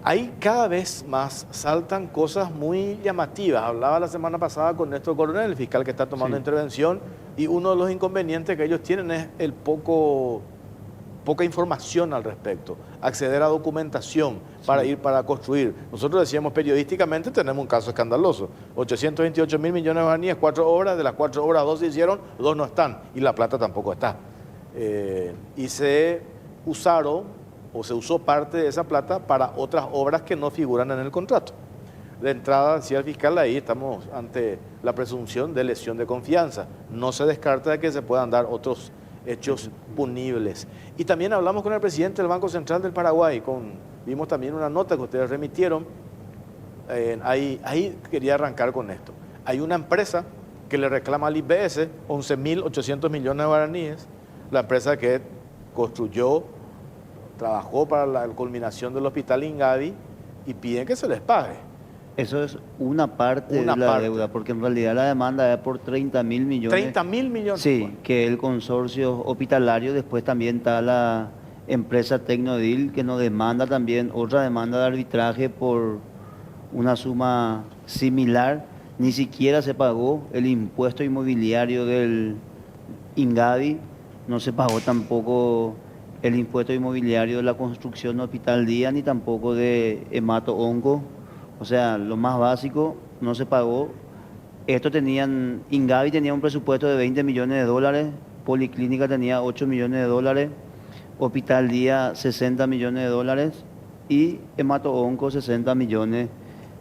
Ahí cada vez más saltan cosas muy llamativas. Hablaba la semana pasada con Néstor Coronel, el fiscal que está tomando intervención, y uno de los inconvenientes que ellos tienen es el poca información al respecto, acceder a documentación para construir. Nosotros decíamos periodísticamente, tenemos un caso escandaloso, 828 mil millones de guaraníes, 4 obras, de las 4 obras 2 se hicieron, 2 no están, y la plata tampoco está. Y se usó parte de esa plata para otras obras que no figuran en el contrato. De entrada, decía el fiscal, ahí estamos ante la presunción de lesión de confianza. No se descarta de que se puedan dar otros hechos punibles. Y también hablamos con el presidente del Banco Central del Paraguay, vimos también una nota que ustedes remitieron. Ahí quería arrancar con esto. Hay una empresa que le reclama al IPS 11.800 millones de guaraníes, la empresa que trabajó para la culminación del hospital Ingavi, y piden que se les pague. Eso es una parte Una de la parte. deuda, porque en realidad la demanda es por 30.000 millones. 30.000 millones. Sí, que el consorcio hospitalario, después también está la empresa Tecnodil, que nos demanda también otra demanda de arbitraje por una suma similar. Ni siquiera se pagó el impuesto inmobiliario del Ingavi, no se pagó tampoco el impuesto inmobiliario de la construcción de Hospital Día, ni tampoco de Hemato Onco. O sea, lo más básico no se pagó. Ingavi tenía un presupuesto de 20 millones de dólares, Policlínica tenía 8 millones de dólares, Hospital Día 60 millones de dólares y Hemato Onco 60 millones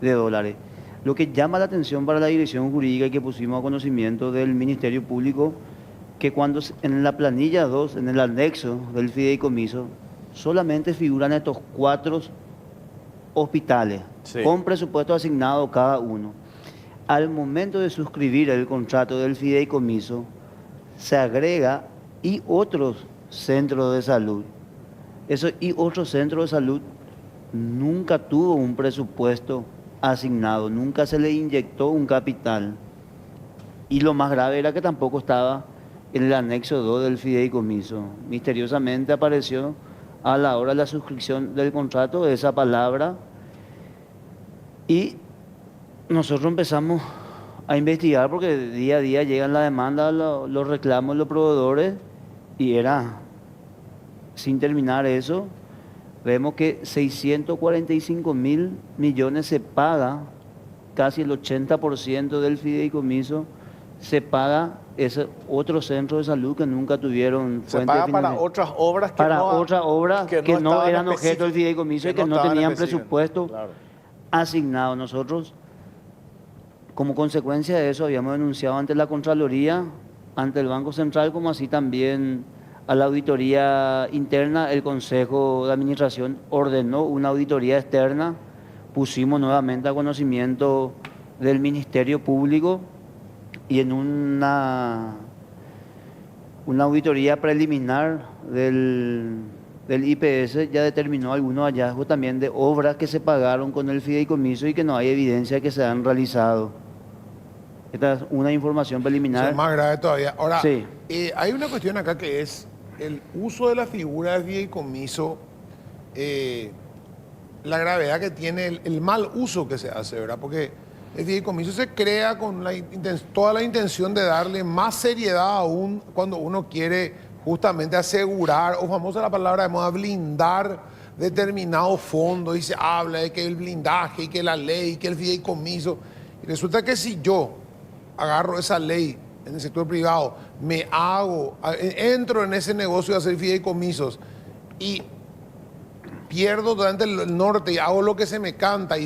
de dólares. Lo que llama la atención para la dirección jurídica y que pusimos a conocimiento del Ministerio Público, que cuando en la planilla 2, en el anexo del fideicomiso, solamente figuran estos 4 hospitales, Sí. con presupuesto asignado cada uno. Al momento de suscribir el contrato del fideicomiso, se agrega y otros centros de salud. Eso y otros centros de salud nunca tuvo un presupuesto asignado, nunca se le inyectó un capital. Y lo más grave era que tampoco estaba en el anexo 2 del fideicomiso. Misteriosamente apareció a la hora de la suscripción del contrato esa palabra y nosotros empezamos a investigar porque día a día llegan las demandas, los reclamos de los proveedores y era, sin terminar eso, vemos que 645.000 millones se paga, casi el 80% del fideicomiso se paga ese otro centro de salud que nunca tuvieron Se fuente paga de para financiación. otras obras que Para no, otras obras que no estaban eran objeto del fideicomiso y que no estaban tenían específicas. presupuesto Claro. asignado. Nosotros, como consecuencia de eso, habíamos denunciado ante la Contraloría, ante el Banco Central, como así también a la auditoría interna. El Consejo de Administración ordenó una auditoría externa, pusimos nuevamente a conocimiento del Ministerio Público y en una auditoría preliminar del IPS ya determinó algunos hallazgos también de obras que se pagaron con el fideicomiso y que no hay evidencia de que se han realizado. Esta es una información Eso preliminar. es más grave todavía. Ahora, Sí. hay una cuestión acá que es el uso de la figura del fideicomiso, la gravedad que tiene, el mal uso que se hace, ¿verdad? Porque el fideicomiso se crea con toda la intención de darle más seriedad aún cuando uno quiere justamente asegurar, o famosa la palabra de moda, blindar determinado fondo, y se habla de que el blindaje, y que la ley, y que el fideicomiso. Y resulta que si yo agarro esa ley en el sector privado, entro en ese negocio de hacer fideicomisos y pierdo durante el norte y hago lo que se me canta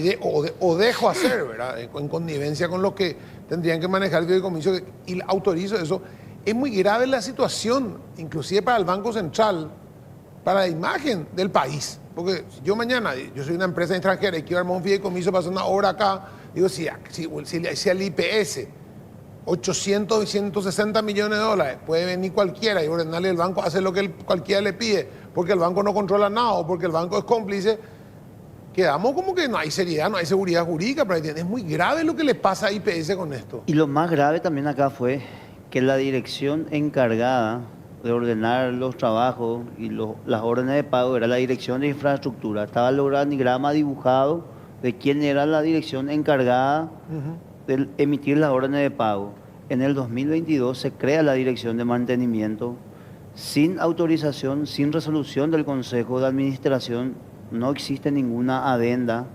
o dejo hacer, ¿verdad? En connivencia con lo que tendrían que manejar el fideicomiso y autorizo eso, es muy grave la situación, inclusive para el Banco Central, para la imagen del país. Porque si yo mañana, yo soy una empresa extranjera y quiero armar un fideicomiso para hacer una obra acá, digo, si al IPS 800 y 160 millones de dólares, puede venir cualquiera y ordenarle al banco a hacer lo que cualquiera le pide, porque el banco no controla nada o porque el banco es cómplice, quedamos como que no hay seriedad, no hay seguridad jurídica, pero es muy grave lo que le pasa a IPS con esto. Y lo más grave también acá fue que la dirección encargada de ordenar los trabajos y las órdenes de pago era la dirección de infraestructura. Estaba el organigrama dibujado de quién era la dirección encargada de emitir las órdenes de pago. En el 2022 se crea la dirección de mantenimiento sin autorización, sin resolución del Consejo de Administración. No existe ninguna adenda.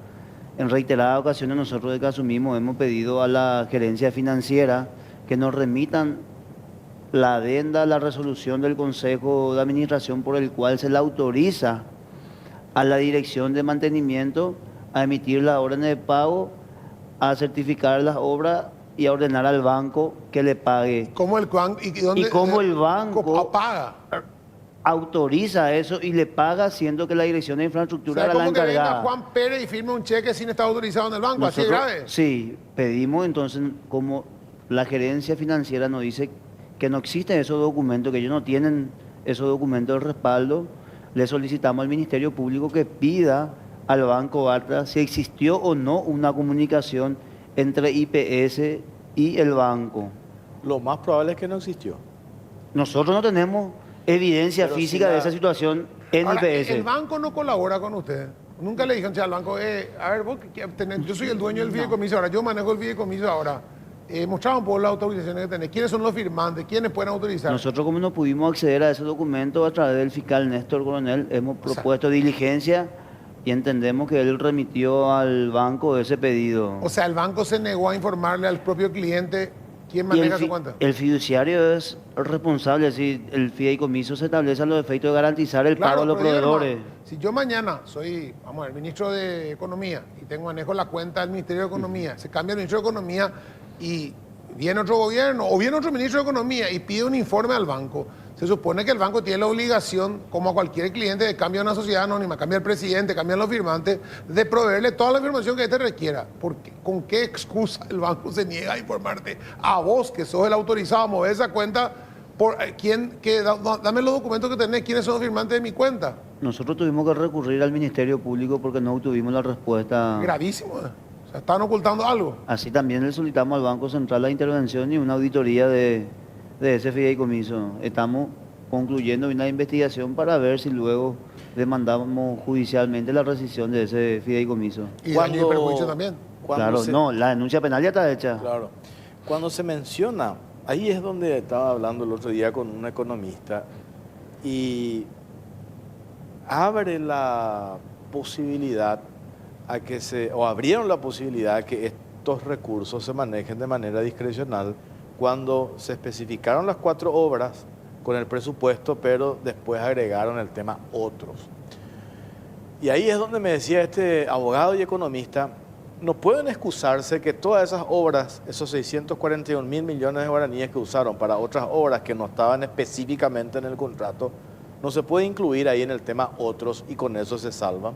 En reiteradas ocasiones nosotros de Casumismo hemos pedido a la gerencia financiera que nos remitan la adenda, la resolución del Consejo de Administración por el cual se le autoriza a la dirección de mantenimiento a emitir las órdenes de pago, a certificar las obras y a ordenar al banco que le pague. ¿Cómo el banco el banco paga? Autoriza eso y le paga, siendo que la dirección de infraestructura era la como que venga encargada. Juan Pérez y firme un cheque sin estar autorizado en el banco, así de Nosotros, grave. sí, pedimos entonces, como la gerencia financiera nos dice que no existen esos documentos, que ellos no tienen esos documentos de respaldo, le solicitamos al Ministerio Público que pida al Banco Bartra si existió o no una comunicación entre IPS y el banco. Lo más probable es que no existió. Nosotros no tenemos evidencia Pero física si de la- esa situación en Ahora, IPS. el banco no colabora con usted. Nunca le dijeron, al banco, a ver, vos, yo soy el dueño del fideicomiso ahora, yo manejo el fideicomiso ahora. Mostraban por las autorizaciones que tenés. ¿Quiénes son los firmantes? ¿Quiénes pueden autorizar? Nosotros, como no pudimos acceder a ese documento a través del fiscal Néstor Coronel, hemos propuesto diligencia y entendemos que él remitió al banco ese pedido. O sea, el banco se negó a informarle al propio cliente quién Y maneja su cuenta. el fiduciario es responsable, es decir, el fideicomiso se establece a los efectos de garantizar el Claro, pago a los pero dígame, proveedores. si yo mañana soy, vamos a ver, ministro de Economía y manejo la cuenta del Ministerio de Economía, se cambia el ministro de Economía y viene otro gobierno o viene otro ministro de Economía y pide un informe al banco, se supone que el banco tiene la obligación, como a cualquier cliente de cambio a una sociedad anónima, cambia el presidente, cambian los firmantes, de proveerle toda la información que éste requiera. ¿Con qué excusa el banco se niega a informarte a vos, que sos el autorizado a mover esa cuenta? Dame los documentos que tenés, ¿quiénes son los firmantes de mi cuenta? Nosotros tuvimos que recurrir al Ministerio Público porque no obtuvimos la respuesta. Gravísimo. O sea, están ocultando algo. Así también le solicitamos al Banco Central la intervención y una auditoría de ese fideicomiso. Estamos concluyendo una investigación para ver si luego demandamos judicialmente la rescisión de ese fideicomiso. Y daño y perjuicio también. Claro, no, la denuncia penal ya está hecha. Claro. Cuando se menciona, ahí es donde estaba hablando el otro día con un economista y abre la posibilidad abrieron la posibilidad que estos recursos se manejen de manera discrecional cuando se especificaron las 4 obras con el presupuesto, pero después agregaron el tema otros. Y ahí es donde me decía este abogado y economista, no pueden excusarse que todas esas obras, esos 641.000 millones de guaraníes que usaron para otras obras que no estaban específicamente en el contrato, no se puede incluir ahí en el tema otros y con eso se salvan.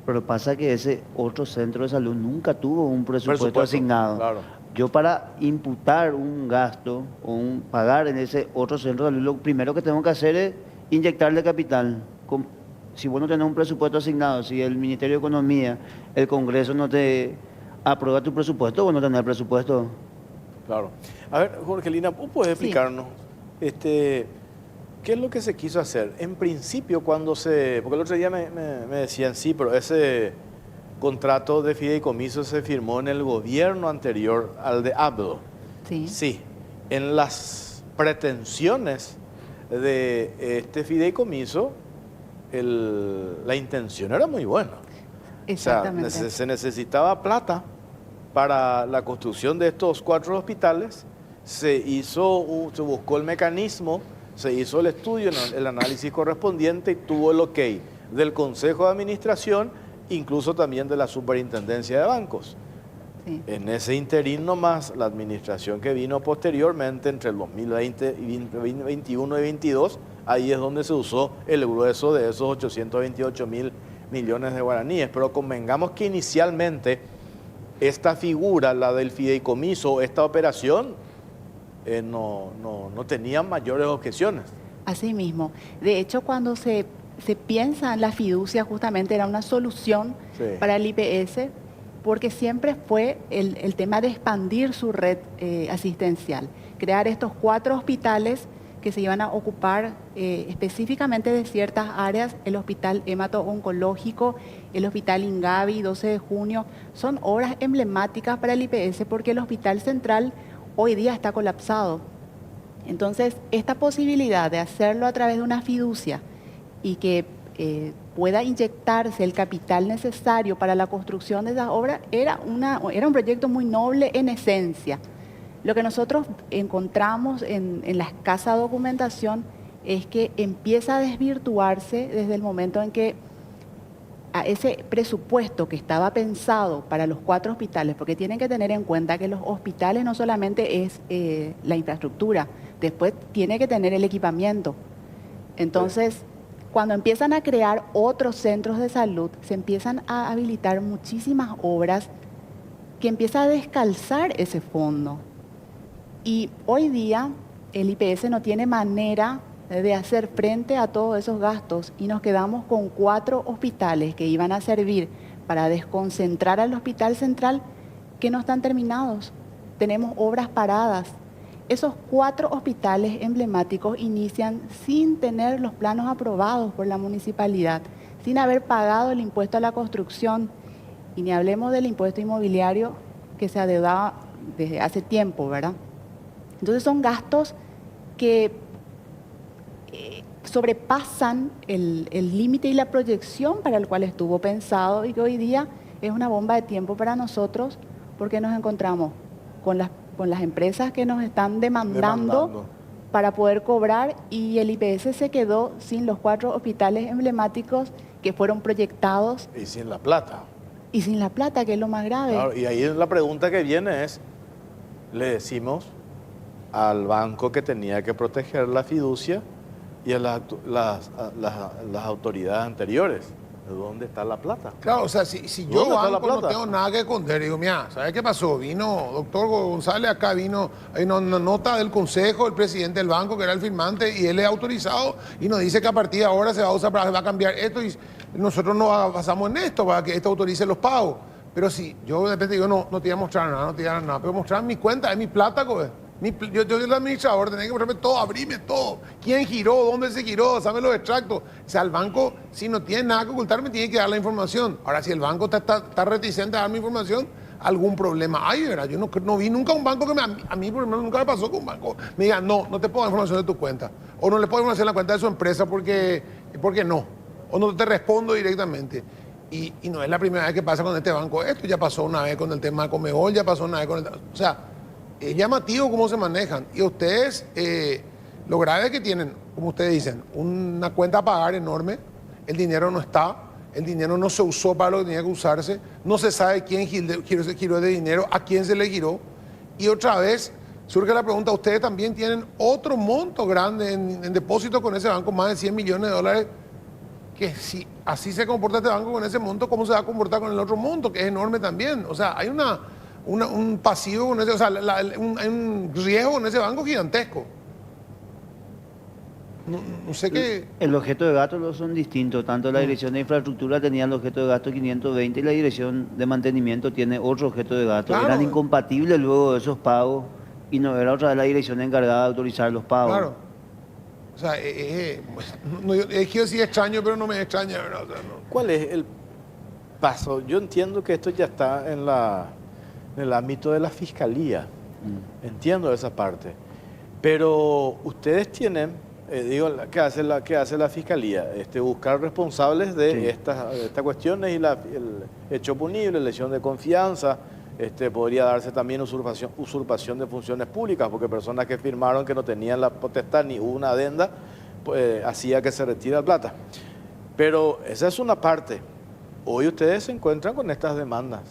Pero pasa que ese otro centro de salud nunca tuvo un presupuesto asignado. Claro. Yo para imputar un gasto o pagar en ese otro centro de salud, lo primero que tengo que hacer es inyectarle capital. Si vos no tenés un presupuesto asignado, si el Ministerio de Economía, el Congreso no te aprueba tu presupuesto, vos no tenés presupuesto. Claro. A ver, Jorgelina, ¿vos podés explicarnos qué es lo que se quiso hacer? En principio, porque el otro día me decían, sí, pero ese contrato de fideicomiso se firmó en el gobierno anterior al de ABDO. Sí. Sí, en las pretensiones de este fideicomiso, la intención era muy buena. Exactamente. O sea, se necesitaba plata para la construcción de estos 4 hospitales, se buscó el mecanismo, se hizo el estudio, el análisis correspondiente y tuvo el ok del Consejo de Administración, incluso también de la Superintendencia de Bancos. Sí. En ese interín nomás, la administración que vino posteriormente, entre el 2020 y 2021 y 2022, ahí es donde se usó el grueso de esos 828.000 millones de guaraníes. Pero convengamos que inicialmente esta figura, la del fideicomiso, esta operación, no tenían mayores objeciones. Así mismo. De hecho, cuando se piensa en la fiducia, justamente era una solución Sí. para el IPS, porque siempre fue el tema de expandir su red asistencial, crear estos 4 hospitales que se iban a ocupar específicamente de ciertas áreas, el Hospital Hemato-Oncológico, el Hospital Ingavi, 12 de junio, son obras emblemáticas para el IPS porque el Hospital Central hoy día está colapsado. Entonces, esta posibilidad de hacerlo a través de una fiducia y que pueda inyectarse el capital necesario para la construcción de esa obra era un proyecto muy noble en esencia. Lo que nosotros encontramos en la escasa documentación es que empieza a desvirtuarse desde el momento en que a ese presupuesto que estaba pensado para los 4 hospitales, porque tienen que tener en cuenta que los hospitales no solamente es la infraestructura, después tiene que tener el equipamiento. Entonces, cuando empiezan a crear otros centros de salud, se empiezan a habilitar muchísimas obras que empieza a descalzar ese fondo. Y hoy día el IPS no tiene manera de hacer frente a todos esos gastos y nos quedamos con 4 hospitales que iban a servir para desconcentrar al Hospital Central que no están terminados. Tenemos obras paradas. Esos 4 hospitales emblemáticos inician sin tener los planos aprobados por la municipalidad, sin haber pagado el impuesto a la construcción, y ni hablemos del impuesto inmobiliario que se adeudaba desde hace tiempo, ¿verdad? Entonces son gastos que sobrepasan el límite y la proyección para el cual estuvo pensado, y que hoy día es una bomba de tiempo para nosotros porque nos encontramos con las empresas que nos están demandando para poder cobrar, y el IPS se quedó sin los 4 hospitales emblemáticos que fueron proyectados. Y sin la plata. Y sin la plata, que es lo más grave. Claro, y ahí la pregunta que viene es, le decimos al banco que tenía que proteger la fiducia y a las autoridades anteriores, ¿de dónde está la plata? Claro, o sea, si yo ¿Dónde está la banco no plata? tengo nada que esconder, digo, mira, ¿sabes qué pasó? Vino doctor González acá, hay una nota del consejo, el presidente del banco, que era el firmante, y él es autorizado, y nos dice que a partir de ahora se va a usar se va a cambiar esto, y nosotros nos basamos en esto para que esto autorice los pagos. Pero si yo de repente digo, no te voy a mostrar nada, no te voy a dar nada, pero mostrar mi cuenta, es mi plata, güey. Yo soy el administrador, tenés que mostrarme todo, abrirme todo. ¿Quién giró? ¿Dónde se giró? Dame los extractos. O sea, el banco, si no tiene nada que ocultarme, tiene que dar la información. Ahora, si el banco está reticente a darme información, algún problema hay, ¿verdad? Yo no vi nunca un banco que a mí, por ejemplo, nunca me pasó que un banco me diga, no te puedo dar información de tu cuenta. O no le puedo dar información de la cuenta de su empresa porque no. O no te respondo directamente. Y no es la primera vez que pasa con este banco. Esto ya pasó una vez con el tema de Comebol, ya pasó una vez con el... O sea, es llamativo cómo se manejan. Y ustedes, lo grave es que tienen, como ustedes dicen, una cuenta a pagar enorme, el dinero no está, el dinero no se usó para lo que tenía que usarse, no se sabe quién giró ese dinero, a quién se le giró. Y otra vez surge la pregunta, ustedes también tienen otro monto grande en depósito con ese banco, más de 100 millones de dólares, que si así se comporta este banco con ese monto, ¿cómo se va a comportar con el otro monto, que es enorme también? O sea, hay un pasivo con ese, o sea, hay un riesgo con ese banco gigantesco. No sé qué. El objeto de gasto no son distintos. Tanto la dirección de infraestructura tenía el objeto de gasto 520 y la dirección de mantenimiento tiene otro objeto de gasto. Claro. Eran incompatibles luego de esos pagos y no era otra vez la dirección encargada de autorizar los pagos. Claro. O sea, yo sí extraño, pero no me extraña, ¿verdad? O sea, no. ¿Cuál es el paso? Yo entiendo que esto ya está en el ámbito de la fiscalía. Entiendo esa parte. Pero ustedes tienen, ¿qué hace la fiscalía? Buscar responsables de Sí. estas cuestiones y el hecho punible, lesión de confianza. Podría darse también usurpación de funciones públicas, porque personas que firmaron que no tenían la potestad ni una adenda, pues hacía que se retire la plata. Pero esa es una parte. Hoy ustedes se encuentran con estas demandas.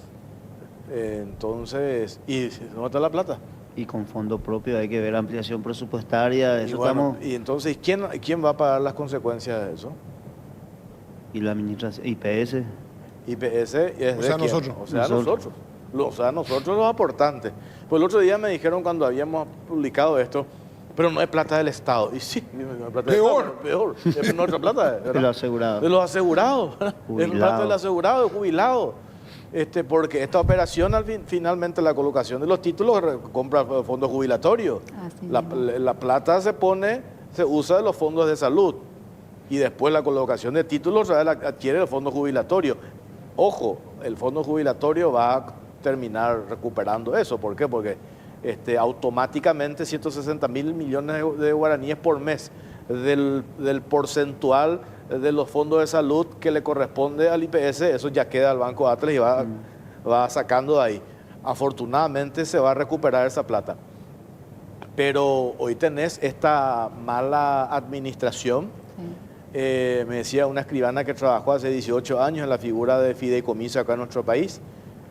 Entonces, ¿y dónde está la plata? Y con fondo propio hay que ver ampliación presupuestaria. Y, Eso bueno, estamos. y entonces, ¿quién va a pagar las consecuencias de eso? Y la administración, IPS. IPS es O sea, de quién? nosotros. O sea, nosotros. O sea, nosotros los aportantes. Pues el otro día me dijeron cuando habíamos publicado esto, pero no es plata del Estado. Y sí, no es plata del Peor. Estado, peor. Es nuestra plata, ¿verdad? De los asegurados. De los asegurados. Es Jubilados. plata del asegurado, jubilado. Porque esta operación, finalmente la colocación de los títulos, compra fondos jubilatorios. Así La mismo. plata se usa de los fondos de salud. Y después la colocación de títulos adquiere el fondo jubilatorio. Ojo, el fondo jubilatorio va a terminar recuperando eso. ¿Por qué? Porque automáticamente 160.000 millones de guaraníes por mes del porcentual de los fondos de salud que le corresponde al IPS, eso ya queda al Banco Atlas y va sacando de ahí. Afortunadamente se va a recuperar esa plata. Pero hoy tenés esta mala administración. Sí. Me decía una escribana que trabajó hace 18 años en la figura de fideicomiso acá en nuestro país.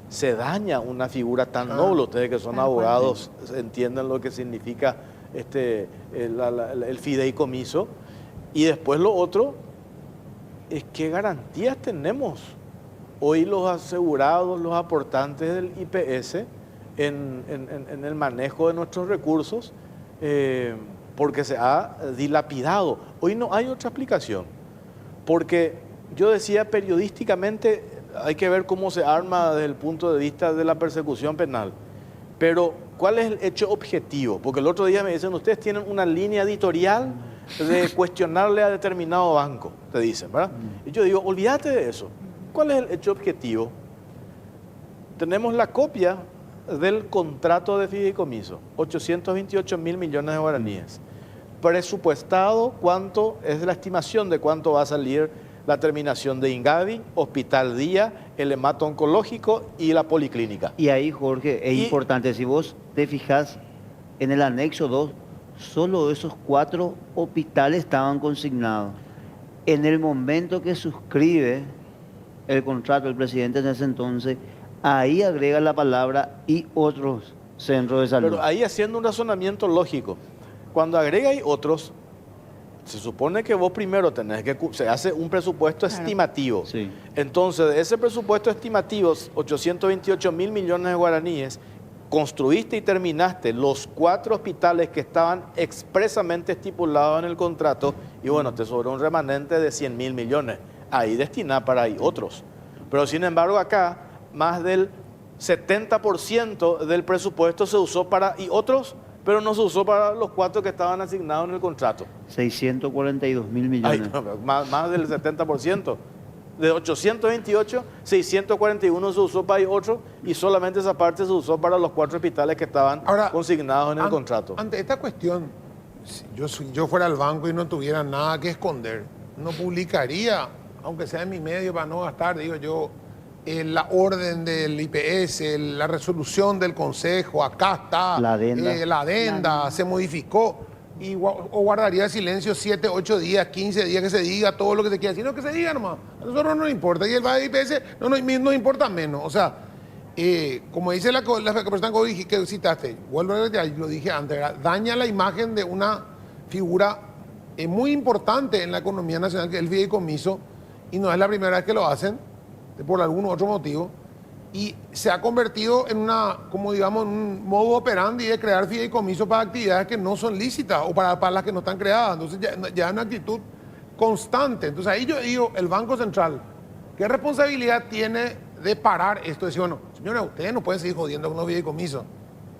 Se daña una figura tan noble. Ustedes que son Tal cual. abogados entienden lo que significa el fideicomiso. Y después lo otro es qué garantías tenemos hoy los asegurados, los aportantes del IPS en el manejo de nuestros recursos. porque se ha dilapidado. Hoy no hay otra explicación, porque yo decía periodísticamente hay que ver cómo se arma desde el punto de vista de la persecución penal, pero ¿cuál es el hecho objetivo? Porque el otro día me dicen, ustedes tienen una línea editorial de cuestionarle a determinado banco, te dicen, ¿verdad? Y yo digo, olvídate de eso. ¿Cuál es el hecho objetivo? Tenemos la copia del contrato de fideicomiso, 828.000 millones de guaraníes. Presupuestado, ¿cuánto es la estimación de cuánto va a salir la terminación de Ingavi, Hospital Día, el hemato oncológico y la policlínica? Y ahí, Jorge, es importante, si vos te fijas en el anexo 2, solo esos 4 hospitales estaban consignados. En el momento que suscribe el contrato el presidente en ese entonces, ahí agrega la palabra y otros centros de salud. Pero ahí haciendo un razonamiento lógico, cuando agrega y otros, se supone que vos primero tenés que, se hace un presupuesto estimativo. Sí. Entonces, de ese presupuesto estimativo, 828.000 millones de guaraníes, construiste y terminaste los 4 hospitales que estaban expresamente estipulados en el contrato y bueno, te sobró un remanente de 100.000 millones. Ahí destinada para ahí otros. Pero sin embargo acá, más del 70% del presupuesto se usó para y otros, pero no se usó para los 4 que estaban asignados en el contrato. 642.000 millones. Ay, no, más del 70%. De 828, 641 se usó para otro y solamente esa parte se usó para los 4 hospitales que estaban consignados en el contrato. Ante esta cuestión, si yo fuera al banco y no tuviera nada que esconder, no publicaría, aunque sea en mi medio para no gastar, digo yo, la orden del IPS, la resolución del Consejo, acá está, la adenda, se modificó. O guardaría silencio 7, 8 días, 15 días, que se diga todo lo que se quiera decir, no, que se diga nomás, a nosotros no nos importa, y el IPS no nos importa menos, o sea, como dice la persona que citaste, vuelvo a repetir, lo dije antes, daña la imagen de una figura muy importante en la economía nacional, que es el fideicomiso, y no es la primera vez que lo hacen, por algún otro motivo, y se ha convertido en como digamos, en un modo operandi de crear fideicomisos para actividades que no son lícitas o para las que no están creadas. Entonces ya es una actitud constante. Entonces ahí yo digo, el Banco Central, ¿qué responsabilidad tiene de parar esto? Decir, bueno, señores, ustedes no pueden seguir jodiendo con los fideicomisos.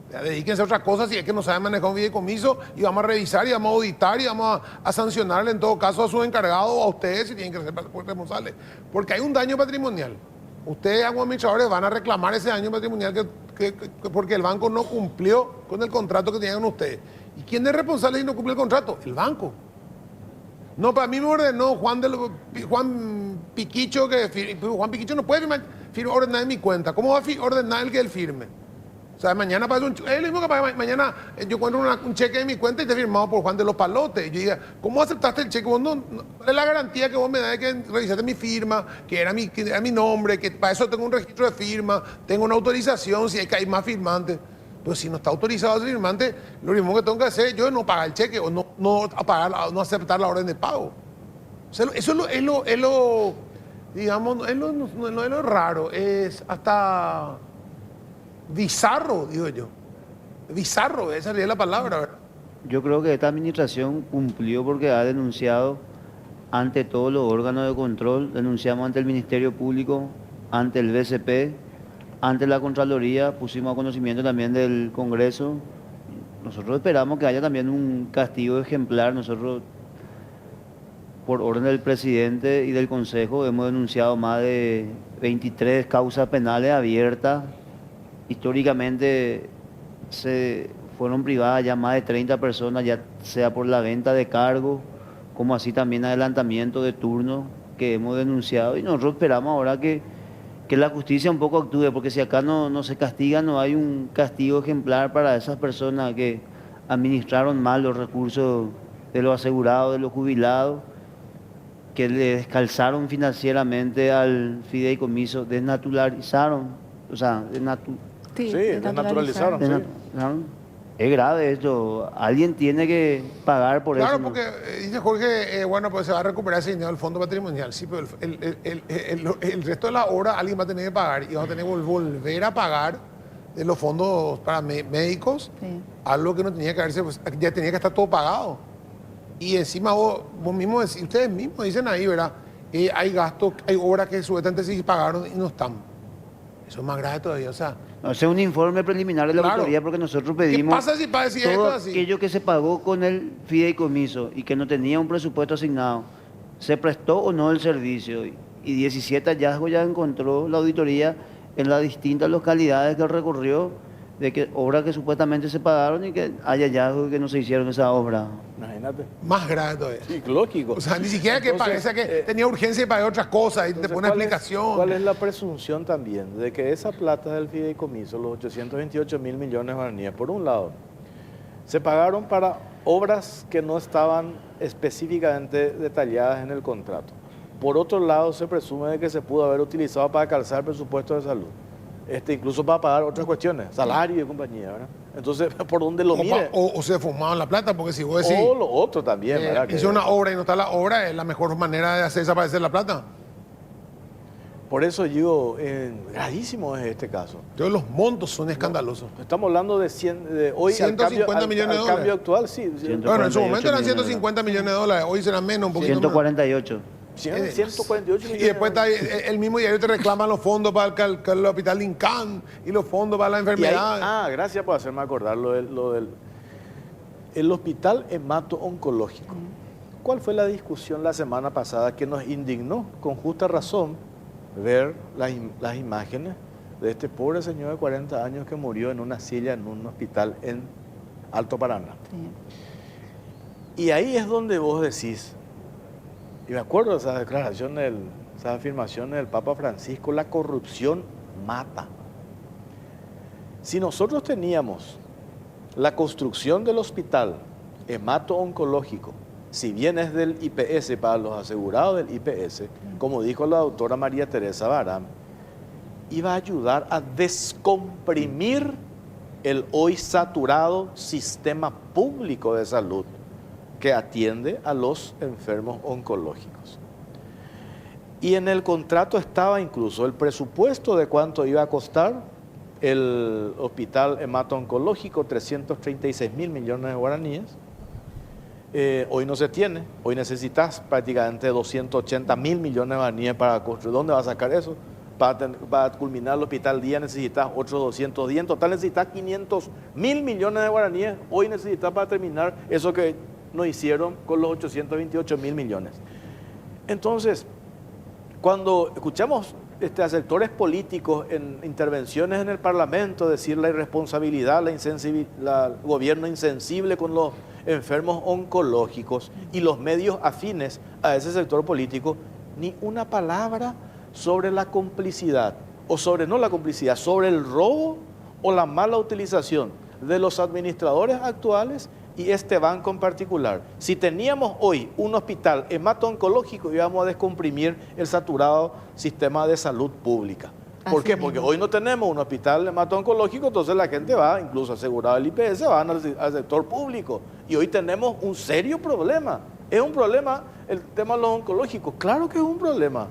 Dedíquense a otras cosas si es que no saben manejar un fideicomiso y vamos a revisar y vamos a auditar y vamos a sancionarle en todo caso a sus encargados o a ustedes si tienen que ser responsables. Porque hay un daño patrimonial. Ustedes, como administradores, van a reclamar ese daño patrimonial porque el banco no cumplió con el contrato que tenían con ustedes. ¿Y quién es responsable si no cumple el contrato? El banco. No, para mí me ordenó Juan Piquicho, Juan Piquicho no puede ordenar en mi cuenta. ¿Cómo va a ordenar el que él firme? O sea, mañana pasa es lo mismo que mañana yo encuentro un cheque en mi cuenta y está firmado por Juan de los Palotes. Y yo diga, ¿cómo aceptaste el cheque? Vos no es la garantía que vos me das de que revisaste mi firma, que era mi nombre, que para eso tengo un registro de firma, tengo una autorización, si es que hay más firmantes. Pero si no está autorizado ese firmante, lo mismo que tengo que hacer yo es no pagar el cheque o no aceptar la orden de pago. O sea, eso es lo digamos, es lo raro, es hasta bizarro, digo yo. Bizarro, esa sería la palabra, ¿verdad? Yo creo que esta administración cumplió porque ha denunciado ante todos los órganos de control, denunciamos ante el Ministerio Público, ante el BCP, ante la Contraloría, pusimos a conocimiento también del Congreso. Nosotros esperamos que haya también un castigo ejemplar. Nosotros, por orden del presidente y del Consejo, hemos denunciado más de 23 causas penales abiertas. Históricamente se fueron privadas ya más de 30 personas, ya sea por la venta de cargos, como así también adelantamiento de turno que hemos denunciado. Y nosotros esperamos ahora que la justicia un poco actúe, porque si acá no se castiga, no hay un castigo ejemplar para esas personas que administraron mal los recursos de los asegurados, de los jubilados, que le descalzaron financieramente al fideicomiso, desnaturalizaron, o sea, desnaturalizaron. Es grave esto. Alguien tiene que pagar por eso. Claro, porque dice Jorge, bueno, pues se va a recuperar ese dinero del fondo patrimonial. Sí, pero el resto de la obra alguien va a tener que pagar y va a tener que volver a pagar de los fondos para médicos, Sí. algo que no tenía que haberse, pues, ya tenía que estar todo pagado. Y encima vos mismos, ustedes mismos dicen ahí, ¿verdad? Hay gastos, hay obras que supuestamente sí pagaron y no están. Eso es más grave todavía, o sea, No, ese es un informe preliminar de la Claro. autoridad porque nosotros ¿qué pedimos pasa si para decir esto todo así? aquello que se pagó con el fideicomiso y que no tenía un presupuesto asignado, se prestó o no el servicio. Y 17 hallazgos ya encontró la auditoría en las distintas localidades que recorrió de que obras que supuestamente se pagaron y que hay hallazgos que no se hicieron esa obra. Imagínate. Más grave todavía. Sí, lógico. O sea, ni siquiera que Entonces, parece que tenía urgencia y pagué otras cosas y te entonces, pone explicación. ¿Cuál es la presunción también de que esa plata del fideicomiso, los 828 mil millones de guaraníes, por un lado, se pagaron para obras que no estaban específicamente detalladas en el contrato? Por otro lado, se presume de que se pudo haber utilizado para calzar el presupuesto de salud. Incluso para pagar otras cuestiones, salario y compañía, ¿verdad? Entonces, ¿por dónde lo mire? O se fumaban la plata, porque si vos decís, O lo otro también, ¿verdad? hice una obra y no está la obra, es la mejor manera de hacer desaparecer la plata. Por eso digo, gravísimo es este caso. Entonces los montos son escandalosos. Estamos hablando de, 100, de hoy 150 millones de al cambio dólares. actual, sí. Bueno, en su 148 momento eran millones de 150 millones de dólares, hoy serán menos, un poquito más. 148. 148 millones. Y después está el mismo diario te reclaman los fondos para el hospital Lincán y los fondos para la Y ahí- enfermedad. gracias por hacerme acordar lo del el hospital hemato-oncológico. ¿Cuál fue la discusión la semana pasada que nos indignó con justa razón ver las imágenes de este pobre señor de 40 años que murió en una silla en un hospital en Alto Paraná? Sí. Y ahí es donde vos decís, y me acuerdo de esa declaración, esas afirmaciones del Papa Francisco, la corrupción mata. Si nosotros teníamos la construcción del hospital hemato-oncológico, si bien es del IPS, para los asegurados del IPS, como dijo la doctora María Teresa Barán, iba a ayudar a descomprimir el hoy saturado sistema público de salud que atiende a los enfermos oncológicos. Y en el contrato estaba incluso el presupuesto de cuánto iba a costar el hospital hemato-oncológico, 336 mil millones de guaraníes. Hoy no se tiene, hoy necesitas prácticamente 280 mil millones de guaraníes para construir. ¿Dónde vas a sacar eso? Para culminar el hospital día necesitas otros 210, en total necesitas 500 mil millones de guaraníes. Hoy necesitas para terminar eso que no hicieron con los 828 mil millones. Entonces, cuando escuchamos a sectores políticos en intervenciones en el Parlamento decir la irresponsabilidad, el gobierno insensible con los enfermos oncológicos y los medios afines a ese sector político, ni una palabra sobre la complicidad, o sobre, no la complicidad, sobre el robo o la mala utilización de los administradores actuales y este banco en particular. Si teníamos hoy un hospital hemato-oncológico, íbamos a descomprimir el saturado sistema de salud pública. ¿Por Así qué? mismo. Porque hoy no tenemos un hospital hemato-oncológico, entonces la gente va, incluso asegurado el IPS, van al sector público. Y hoy tenemos un serio problema. ¿Es un problema el tema de los oncológicos? Claro que es un problema.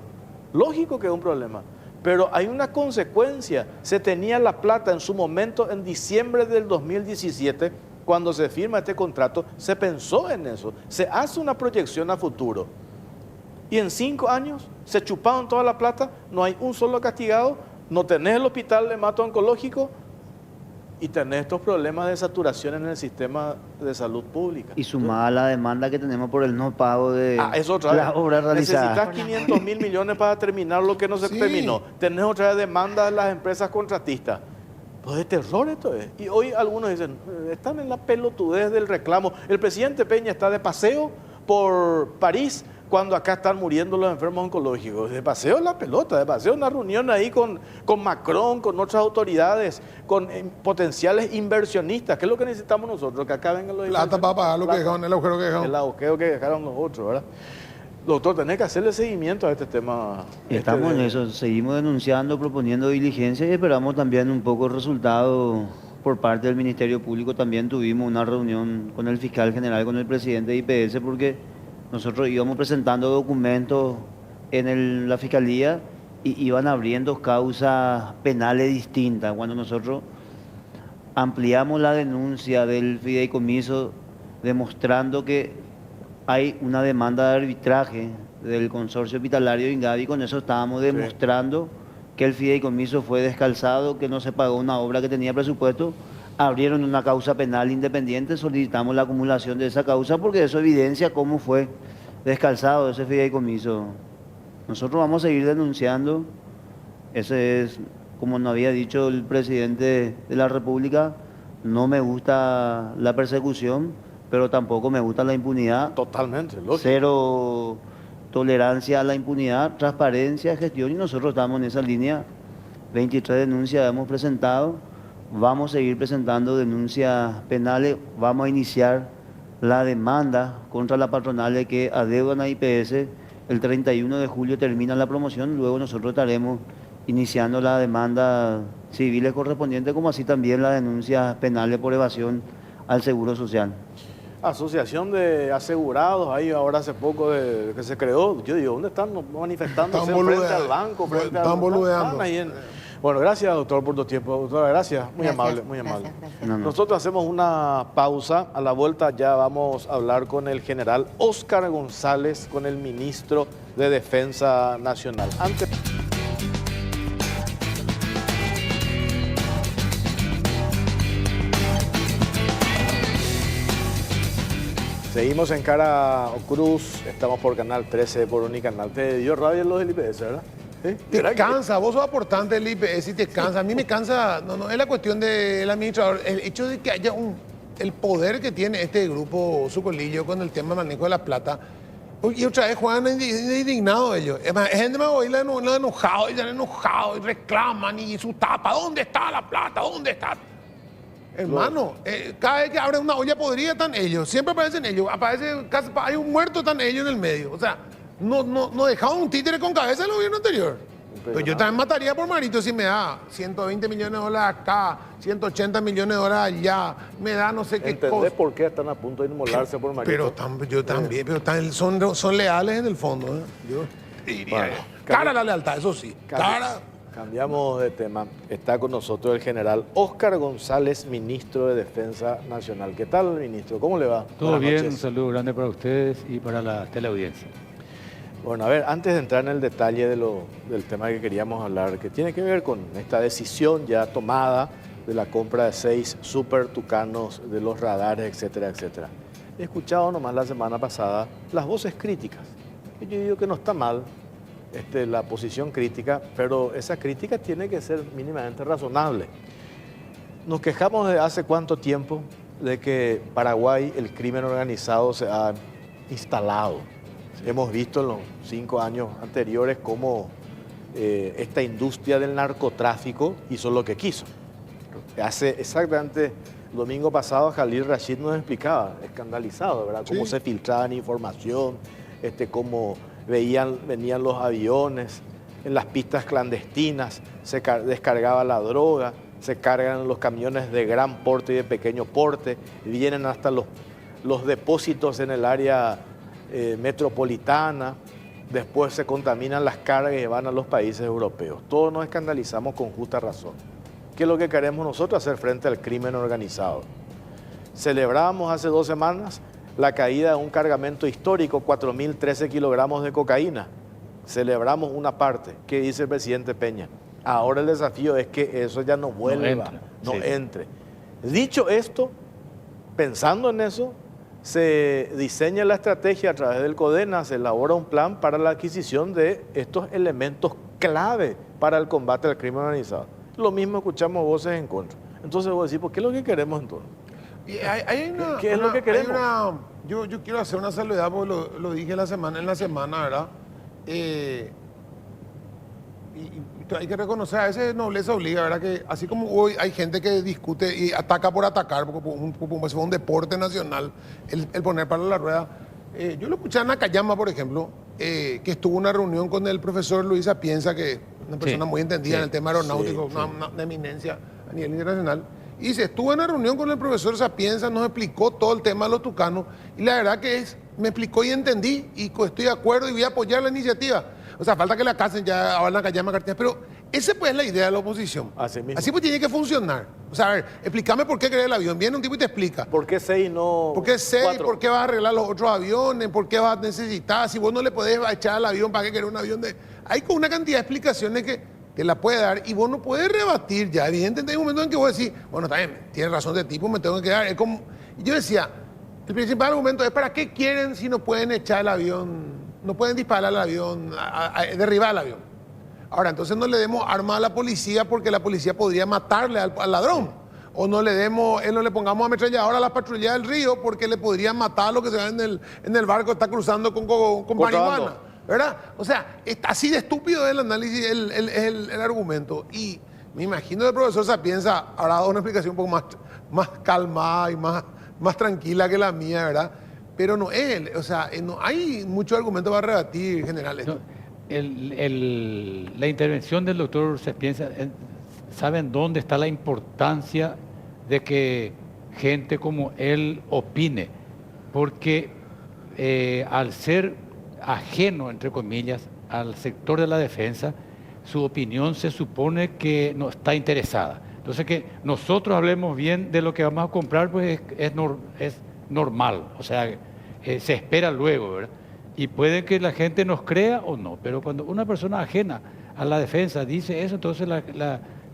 Lógico que es un problema. Pero hay una consecuencia. Se tenía la plata en su momento, en diciembre del 2017, cuando se firma este contrato, se pensó en eso. Se hace una proyección a futuro. Y en 5 años se chuparon toda la plata, no hay un solo castigado, no tenés el hospital hemato-oncológico y tenés estos problemas de saturación en el sistema de salud pública. Y sumada a la demanda que tenemos por el no pago de Es otra vez. las obras realizadas. Necesitas 500 mil millones para terminar lo que no se Sí. terminó. Tenés otra vez demanda de las empresas contratistas. Pues de terror esto es. Y hoy algunos dicen, están en la pelotudez del reclamo. El presidente Peña está de paseo por París cuando acá están muriendo los enfermos oncológicos. De paseo en la pelota, de paseo en una reunión ahí con Macron, con otras autoridades, con potenciales inversionistas. ¿Qué es lo que necesitamos nosotros? Que acá vengan los Plata para pagar lo que Plata. dejaron, el agujero que dejaron. El agujero que dejaron los otros, ¿verdad? Doctor, tenés que hacerle seguimiento a este tema. Estamos en eso, seguimos denunciando, proponiendo diligencia y esperamos también un poco el resultado por parte del Ministerio Público. También tuvimos una reunión con el fiscal general, con el presidente de IPS, porque nosotros íbamos presentando documentos en la fiscalía y iban abriendo causas penales distintas. Cuando nosotros ampliamos la denuncia del fideicomiso demostrando que hay una demanda de arbitraje del consorcio hospitalario de Ingavi. Con eso estábamos demostrando que el fideicomiso fue descalzado, que no se pagó una obra que tenía presupuesto. Abrieron una causa penal independiente, solicitamos la acumulación de esa causa porque eso evidencia cómo fue descalzado ese fideicomiso. Nosotros vamos a seguir denunciando. Ese es, como nos había dicho el presidente de la República, no me gusta la persecución, pero tampoco me gusta la impunidad. Totalmente, lógico. Cero tolerancia a la impunidad, transparencia, gestión, y nosotros estamos en esa línea. 23 denuncias hemos presentado, vamos a seguir presentando denuncias penales, vamos a iniciar la demanda contra la patronal de que adeudan a IPS. El 31 de julio termina la promoción, luego nosotros estaremos iniciando la demanda civiles correspondiente, como así también las denuncias penales por evasión al Seguro Social. Asociación de asegurados, ahí ahora hace poco que se creó, yo digo, ¿dónde están manifestándose frente al banco? Están boludeando. Bueno, gracias, doctor, por tu tiempo. Doctora, gracias. Muy amable, muy amable. No. Nosotros hacemos una pausa. A la vuelta ya vamos a hablar con el general Óscar González, con el ministro de Defensa Nacional. Antes... Seguimos en Cara o Cruz, estamos por Canal 13, por Unicanal. Te dio rabia los del IPS, ¿verdad? ¿Sí? Te cansa, vos sos aportante del IPS y te cansa. A mí me cansa, no es la cuestión del administrador, el hecho de que haya el poder que tiene este grupo Sucolillo con el tema de manejo de la plata. Y otra vez juegan indignados ellos. Es más, gente me voy enojado, y están enojados y reclaman y su tapa, ¿dónde está la plata? ¿Dónde está? Hermano, cada vez que abren una olla podrida están ellos, siempre aparecen ellos, hay un muerto, están ellos en el medio. O sea, no dejaron un títere con cabeza del gobierno anterior. Pues yo también mataría por Marito si me da 120 millones de dólares acá, 180 millones de dólares allá, me da no sé qué cosa. ¿Entendés por qué están a punto de inmolarse por Marito? Pero yo también, son leales en el fondo. Yo diría, cara la lealtad, eso sí. Cambiamos de tema. Está con nosotros el general Óscar González, ministro de Defensa Nacional. ¿Qué tal, ministro? ¿Cómo le va? Todo Buenas bien, noches. un saludo grande para ustedes y para la teleaudiencia. Bueno, a ver, antes de entrar en el detalle del tema que queríamos hablar, que tiene que ver con esta decisión ya tomada de la compra de 6 Super Tucanos, de los radares, etcétera, etcétera. He escuchado nomás la semana pasada las voces críticas. Y yo digo que no está mal la posición crítica, pero esa crítica tiene que ser mínimamente razonable. Nos quejamos de hace cuánto tiempo de que Paraguay el crimen organizado se ha instalado. Hemos visto en los 5 años anteriores cómo esta industria del narcotráfico hizo lo que quiso. Hace exactamente el domingo pasado Khalil Rashid nos explicaba, escandalizado, ¿verdad? Cómo se filtraban información, cómo venían los aviones en las pistas clandestinas, se descargaba la droga, se cargan los camiones de gran porte y de pequeño porte, vienen hasta los depósitos en el área metropolitana, después se contaminan las cargas y van a los países europeos. Todos nos escandalizamos con justa razón. ¿Qué es lo que queremos nosotros hacer frente al crimen organizado? Celebrábamos hace 2 semanas la caída de un cargamento histórico, 4.013 kilogramos de cocaína. Celebramos una parte. ¿Qué dice el presidente Peña? Ahora el desafío es que eso ya no vuelva, no entre. Dicho esto, pensando en eso, se diseña la estrategia a través del CODENA, se elabora un plan para la adquisición de estos elementos clave para el combate al crimen organizado. Lo mismo escuchamos voces en contra. Entonces vos decís, ¿por qué es lo que queremos entonces? ¿Qué es lo que queremos? Yo quiero hacer una salvedad porque lo dije en la semana, ¿verdad? Y hay que reconocer, a veces nobleza obliga, ¿verdad? Que así como hoy hay gente que discute y ataca por atacar, porque fue un deporte nacional el poner para la rueda. Yo lo escuché a Nakayama, por ejemplo, que estuvo en una reunión con el profesor Luis Sapienza, que es una persona muy entendida en el tema aeronáutico, una eminencia a nivel internacional. Y se estuvo en una reunión con el profesor Sapienza, nos explicó todo el tema de los tucanos, y la verdad que me explicó y entendí, y estoy de acuerdo y voy a apoyar la iniciativa. O sea, falta que la casen ya ahora Nakayama Cartía, pero Esa pues es la idea de la oposición. Así mismo. Así pues tiene que funcionar. O sea, a ver, explícame por qué querés el avión. Viene un tipo y te explica. ¿Por qué 6 y no ¿Por qué 6? 4? ¿Por qué vas a arreglar los otros aviones? ¿Por qué vas a necesitar? Si vos no le podés echar al avión, ¿para qué querés un avión de...? Hay con una cantidad de explicaciones que te la puede dar y vos no puedes rebatir ya. Evidentemente hay un momento en que vos decís, bueno, también, tienes razón de tipo, me tengo que quedar. Es como... Y yo decía, el principal argumento es, ¿para qué quieren si no pueden echar el avión, no pueden disparar al avión, derribar el avión? Ahora, entonces no le demos arma a la policía porque la policía podría matarle al ladrón. O no le pongamos ametralladora a las patrullas del río porque le podrían matar a lo que se va en el barco que está cruzando con marihuana. ¿Verdad? O sea, así de estúpido es el análisis, el argumento. Y me imagino que el profesor Sapienza habrá dado una explicación un poco más calmada y más tranquila que la mía, ¿verdad? Pero no él, o sea, no hay mucho argumento para rebatir, general. Esto. No, la intervención del doctor Sapienza, ¿saben dónde está la importancia de que gente como él opine? Porque al ser ajeno, entre comillas, al sector de la defensa, su opinión se supone que no está interesada. Entonces, que nosotros hablemos bien de lo que vamos a comprar, pues es normal, o sea, se espera luego, ¿verdad? Y puede que la gente nos crea o no, pero cuando una persona ajena a la defensa dice eso, entonces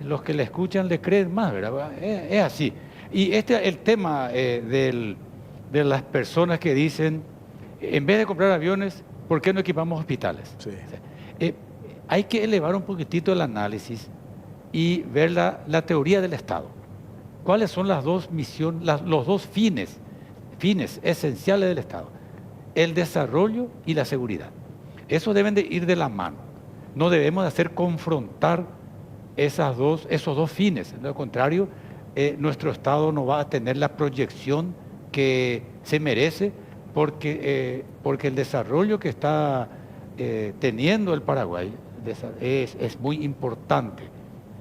los que le escuchan le creen más, ¿verdad? Es así. Y el tema de las personas que dicen, en vez de comprar aviones, ¿por qué no equipamos hospitales? Sí. Hay que elevar un poquitito el análisis y ver la teoría del Estado. ¿Cuáles son las dos misiones, los dos fines esenciales del Estado? El desarrollo y la seguridad. Eso deben de ir de la mano. No debemos de hacer confrontar esos dos fines. De lo contrario, nuestro Estado no va a tener la proyección que se merece porque el desarrollo que está teniendo el Paraguay es muy importante.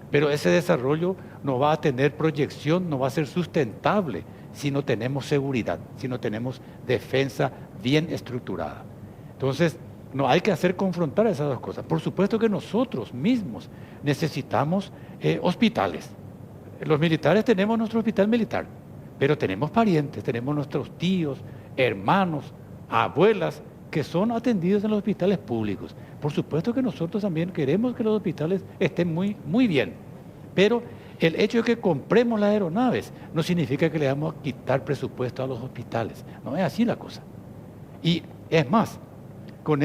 Pero ese desarrollo no va a tener proyección, no va a ser sustentable si no tenemos seguridad, si no tenemos defensa bien estructurada. Entonces, no hay que hacer confrontar esas dos cosas. Por supuesto que nosotros mismos necesitamos hospitales. Los militares tenemos nuestro hospital militar, pero tenemos parientes, tenemos nuestros tíos, hermanos, abuelas, que son atendidos en los hospitales públicos. Por supuesto que nosotros también queremos que los hospitales estén muy, muy bien, pero el hecho de que compremos las aeronaves no significa que le vamos a quitar presupuesto a los hospitales. No es así la cosa. Y es más, con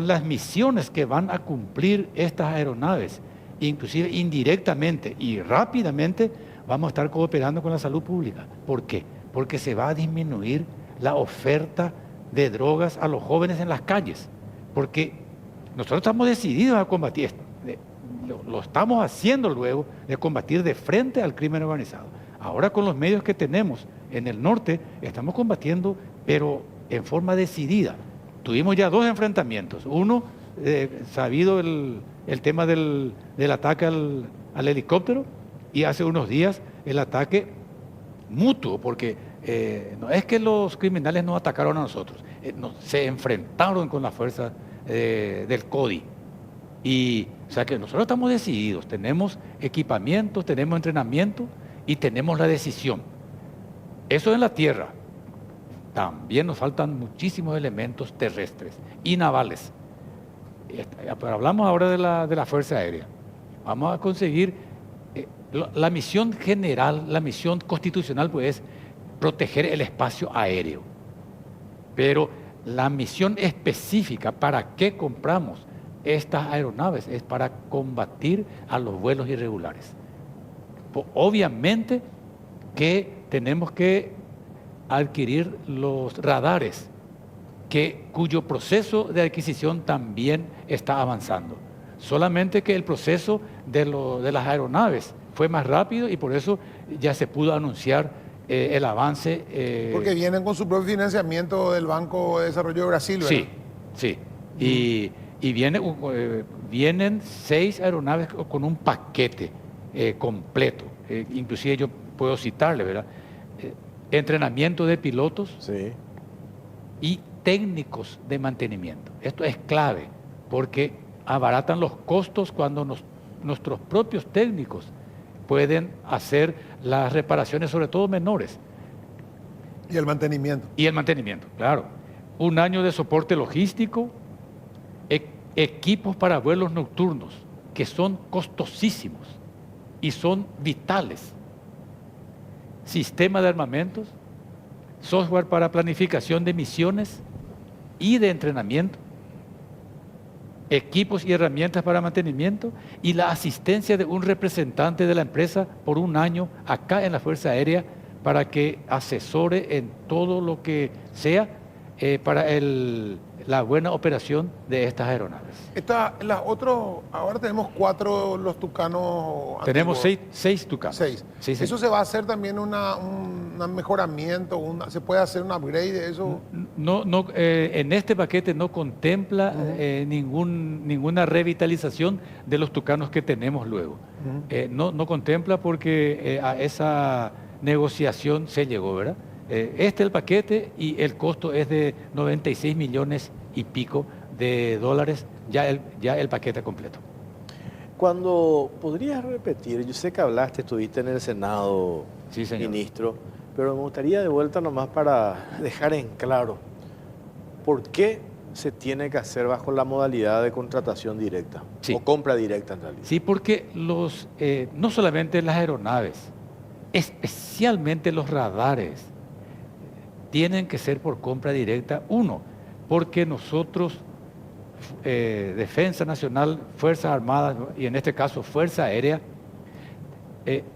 las misiones que van a cumplir estas aeronaves, inclusive indirectamente y rápidamente, vamos a estar cooperando con la salud pública. ¿Por qué? Porque se va a disminuir la oferta de drogas a los jóvenes en las calles. Porque nosotros estamos decididos a combatir esto. Lo estamos haciendo luego de combatir de frente al crimen organizado. Ahora con los medios que tenemos en el norte estamos combatiendo, pero en forma decidida. Tuvimos ya 2 enfrentamientos. Uno, sabido el tema del ataque al helicóptero, y hace unos días el ataque mutuo, porque no es que los criminales nos atacaron a nosotros, se enfrentaron con la fuerza del CODI. Y, o sea que nosotros estamos decididos, tenemos equipamientos, tenemos entrenamiento y tenemos la decisión. Eso en la tierra. También nos faltan muchísimos elementos terrestres y navales. Pero hablamos ahora de la Fuerza Aérea. Vamos a conseguir, la misión general, la misión constitucional, pues, es proteger el espacio aéreo. Pero la misión específica, ¿para qué compramos estas aeronaves? Es para combatir a los vuelos irregulares. Obviamente que tenemos que adquirir los radares, cuyo proceso de adquisición también está avanzando. Solamente que el proceso de las aeronaves fue más rápido y por eso ya se pudo anunciar el avance. Porque vienen con su propio financiamiento del Banco de Desarrollo de Brasil, ¿verdad? Sí. Y vienen 6 aeronaves con un paquete completo. Inclusive yo puedo citarle, ¿verdad? Entrenamiento de pilotos, Sí. y técnicos de mantenimiento. Esto es clave porque abaratan los costos cuando nuestros propios técnicos pueden hacer las reparaciones, sobre todo menores. Y el mantenimiento. Y el mantenimiento, claro. Un año de soporte logístico, equipos para vuelos nocturnos, que son costosísimos y son vitales. Sistema de armamentos, software para planificación de misiones y de entrenamiento, equipos y herramientas para mantenimiento y la asistencia de un representante de la empresa por un año acá en la Fuerza Aérea para que asesore en todo lo que sea para la buena operación de estas aeronaves. Ahora tenemos 4 los Tucanos. Tenemos antiguos. 6 Tucanos. 6. Sí, ¿Eso se va a hacer también un mejoramiento? ¿Se puede hacer un upgrade de eso? En este paquete no contempla ninguna revitalización de los Tucanos que tenemos luego. No contempla porque a esa negociación se llegó, ¿verdad? Este es el paquete y el costo es de 96 millones y pico de dólares, ya el paquete completo. Cuando podrías repetir, yo sé que hablaste, estuviste en el Senado, Sí, señor. ministro, pero me gustaría de vuelta nomás para dejar en claro por qué se tiene que hacer bajo la modalidad de contratación directa Sí. o compra directa en realidad. Sí, porque no solamente las aeronaves, especialmente los radares, tienen que ser por compra directa. Uno, porque nosotros, Defensa Nacional, Fuerzas Armadas y en este caso Fuerza Aérea,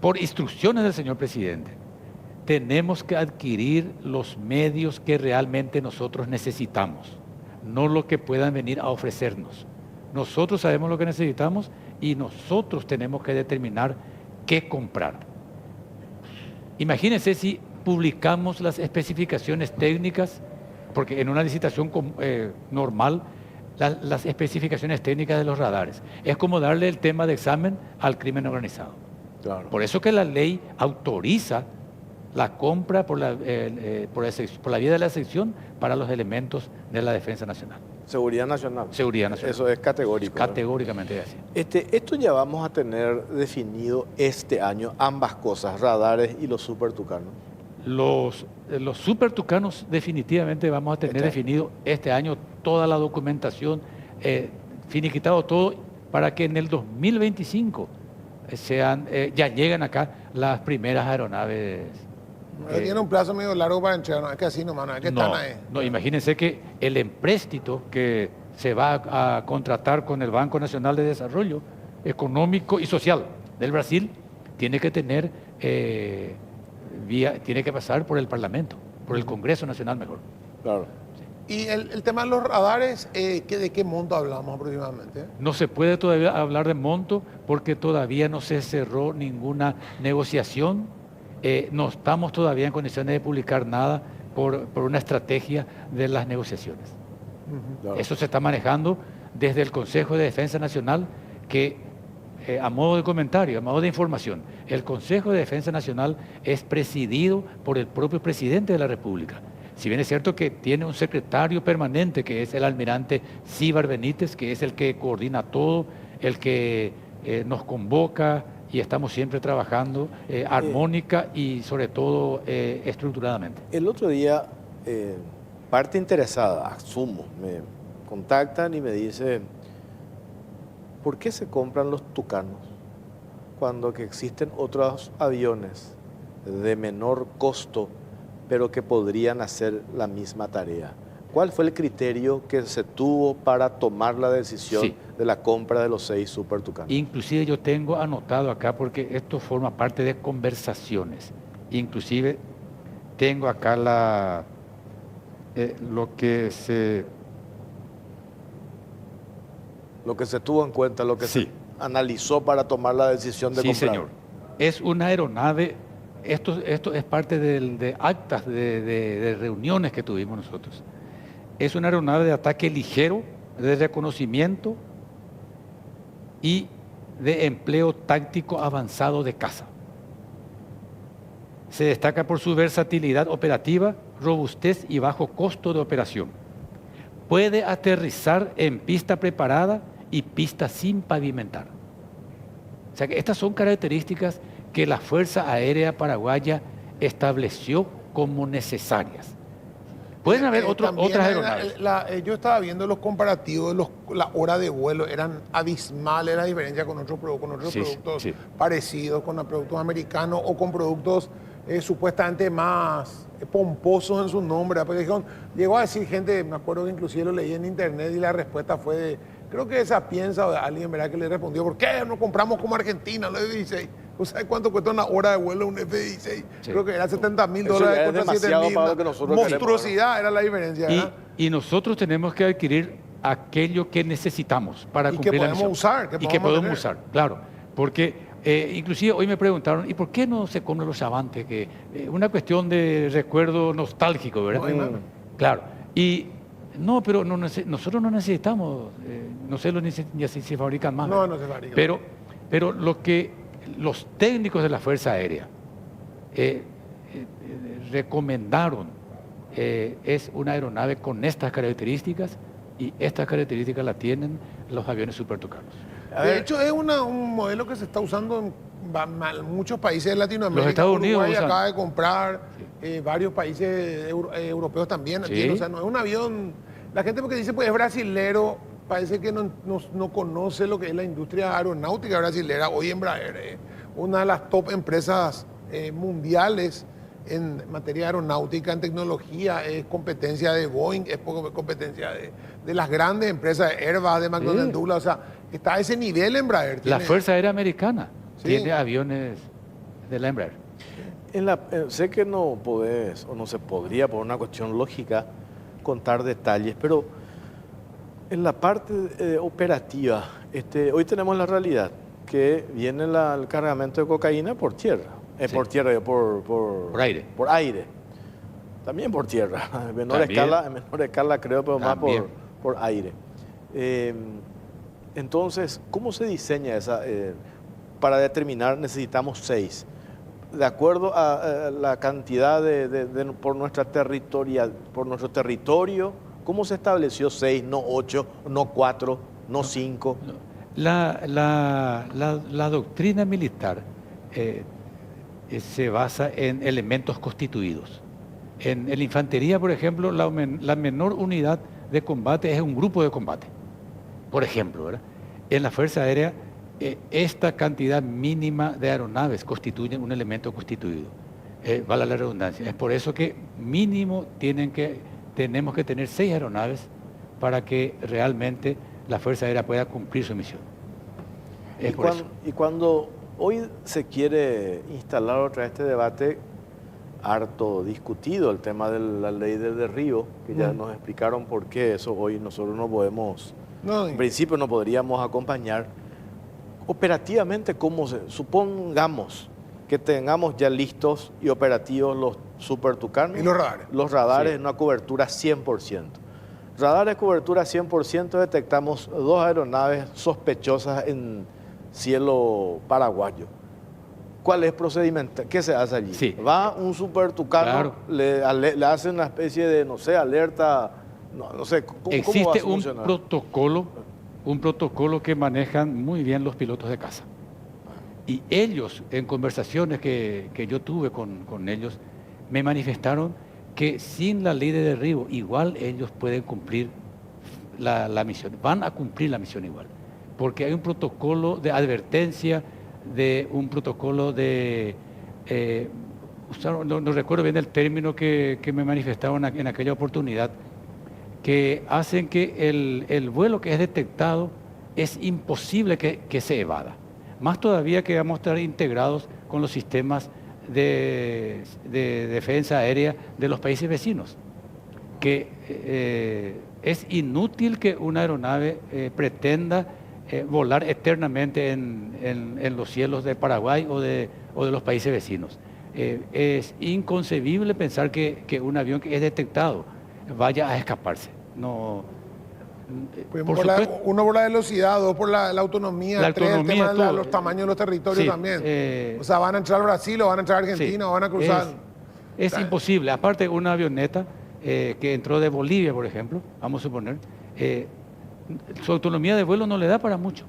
por instrucciones del señor presidente, tenemos que adquirir los medios que realmente nosotros necesitamos, no lo que puedan venir a ofrecernos. Nosotros sabemos lo que necesitamos y nosotros tenemos que determinar qué comprar. Imagínense si publicamos las especificaciones técnicas, porque en una licitación normal, las especificaciones técnicas de los radares, es como darle el tema de examen al crimen organizado. Claro. Por eso que la ley autoriza la compra por la vía de la sección para los elementos de la Defensa Nacional. Seguridad Nacional. Seguridad Nacional. Eso es categórico. ¿verdad? Categóricamente así. Esto ya vamos a tener definido este año, ambas cosas, radares y los super tucanos. Los super tucanos definitivamente vamos a tener definido este año toda la documentación, finiquitado todo, para que en el 2025 ya lleguen acá las primeras aeronaves. Tiene un plazo medio largo para entregar, no es que así nomás, no es que están ahí. No, imagínense que el empréstito que se va a contratar con el Banco Nacional de Desarrollo Económico y Social del Brasil tiene que tener tiene que pasar por el Parlamento, por el Congreso Nacional mejor. Claro. Y el tema de los radares, ¿de qué monto hablamos aproximadamente? No se puede todavía hablar de monto porque todavía no se cerró ninguna negociación. No estamos todavía en condiciones de publicar nada por una estrategia de las negociaciones. Claro. Eso se está manejando desde el Consejo de Defensa Nacional, que a modo de comentario, a modo de información, el Consejo de Defensa Nacional es presidido por el propio presidente de la República. Si bien es cierto que tiene un secretario permanente, que es el almirante Cíbar Benítez, que es el que coordina todo, el que nos convoca y estamos siempre trabajando armónica y sobre todo estructuradamente. El otro día, parte interesada, asumo, me contactan y me dice, ¿por qué se compran los tucanos cuando que existen otros aviones de menor costo, pero que podrían hacer la misma tarea? ¿Cuál fue el criterio que se tuvo para tomar la decisión de la compra de los 6 Super Tucanos? Inclusive yo tengo anotado acá, porque esto forma parte de conversaciones. Inclusive tengo acá lo que se tuvo en cuenta, lo que se analizó para tomar la decisión de comprar. Sí, señor. Es una aeronave, esto es parte de actas de reuniones que tuvimos nosotros. Es una aeronave de ataque ligero, de reconocimiento y de empleo táctico avanzado de caza. Se destaca por su versatilidad operativa, robustez y bajo costo de operación. Puede aterrizar en pista preparada y pistas sin pavimentar. O sea que estas son características que la Fuerza Aérea Paraguaya estableció como necesarias. Pueden haber otras aeronaves. Yo estaba viendo los comparativos de la hora de vuelo, eran abismales la diferencia con otros productos parecidos, con los productos americanos o con productos supuestamente más pomposos en su nombre. Porque llegó a decir gente, me acuerdo que inclusive lo leí en internet y la respuesta fue de, creo que esa piensa o de alguien, ¿verdad?, que le respondió, ¿por qué no compramos como Argentina los F-16? ¿Sabes cuánto cuesta una hora de vuelo un F-16? Sí. Creo que era $70.000 contra $7.000. Monstruosidad era la diferencia, ¿verdad? Y nosotros tenemos que adquirir aquello que necesitamos para cumplir la misión. Y que podemos usar, claro. Porque inclusive hoy me preguntaron, ¿y por qué no se compran los Chavantes? Que una cuestión de recuerdo nostálgico, ¿verdad? Claro. Y no, pero nosotros no necesitamos, no sé si se fabrican más. No se fabrican. Pero lo que los técnicos de la Fuerza Aérea recomendaron es una aeronave con estas características, y estas características la tienen los aviones Super Tucanos. De hecho, es un modelo que se está usando en muchos países de Latinoamérica. Los Estados Unidos Uruguay acaba de comprar, varios países europeos también. Sí. O sea, no es un avión. La gente porque dice, pues es brasilero, parece que no conoce lo que es la industria aeronáutica brasilera. Hoy Embraer es una de las top empresas mundiales en materia aeronáutica, en tecnología, es competencia de Boeing, es competencia de las grandes empresas de Airbus, de McDonnell Douglas. O sea, está a ese nivel Embraer. La Fuerza Aérea Americana tiene aviones de la Embraer. Sé que no podés o no se podría, por una cuestión lógica, contar detalles, pero en la parte operativa, hoy tenemos la realidad que viene el cargamento de cocaína por tierra, por aire. Por aire. También por tierra, en menor escala creo, pero más por aire. Entonces, ¿cómo se diseña esa? Para determinar necesitamos 6. De acuerdo a la cantidad por nuestro territorio, ¿cómo se estableció 6, no 8, no 4, no 5? La doctrina militar se basa en elementos constituidos. En la infantería, por ejemplo, la menor unidad de combate es un grupo de combate, por ejemplo, ¿verdad? En la Fuerza Aérea, esta cantidad mínima de aeronaves constituyen un elemento constituido. Vale la redundancia. Es por eso que mínimo tenemos que tener 6 aeronaves para que realmente la Fuerza Aérea pueda cumplir su misión. Y cuando hoy se quiere instalar otra vez este debate harto discutido, el tema de la ley del derribo, que ya nos explicaron por qué eso hoy nosotros no podemos, en principio no podríamos acompañar. Operativamente, supongamos que tengamos ya listos y operativos los Super Tucanos. Y los radares. Los radares en una cobertura 100%. Radares cobertura 100%, detectamos 2 aeronaves sospechosas en cielo paraguayo. ¿Cuál es el procedimiento? ¿Qué se hace allí? Sí. Va un Super Tucano, le hace una especie de, alerta, no sé, ¿cómo va a Existe funcionar? un protocolo que manejan muy bien los pilotos de caza. Y ellos, en conversaciones que yo tuve con ellos, me manifestaron que sin la ley de derribo, igual ellos pueden cumplir la misión, van a cumplir la misión igual. Porque hay un protocolo de advertencia, un protocolo de... no recuerdo bien el término que me manifestaron en aquella oportunidad, que hacen que el vuelo que es detectado es imposible que se evada. Más todavía que vamos a estar integrados con los sistemas de defensa aérea de los países vecinos, que es inútil que una aeronave pretenda volar eternamente en los cielos de Paraguay o de los países vecinos. Es inconcebible pensar que un avión que es detectado vaya a escaparse. No, por la velocidad, 2 por la autonomía, 3 el tema de los tamaños de los territorios también. O sea, van a entrar a Brasil o van a entrar a Argentina o van a cruzar. Es imposible. Aparte, una avioneta que entró de Bolivia, por ejemplo, vamos a suponer, su autonomía de vuelo no le da para mucho.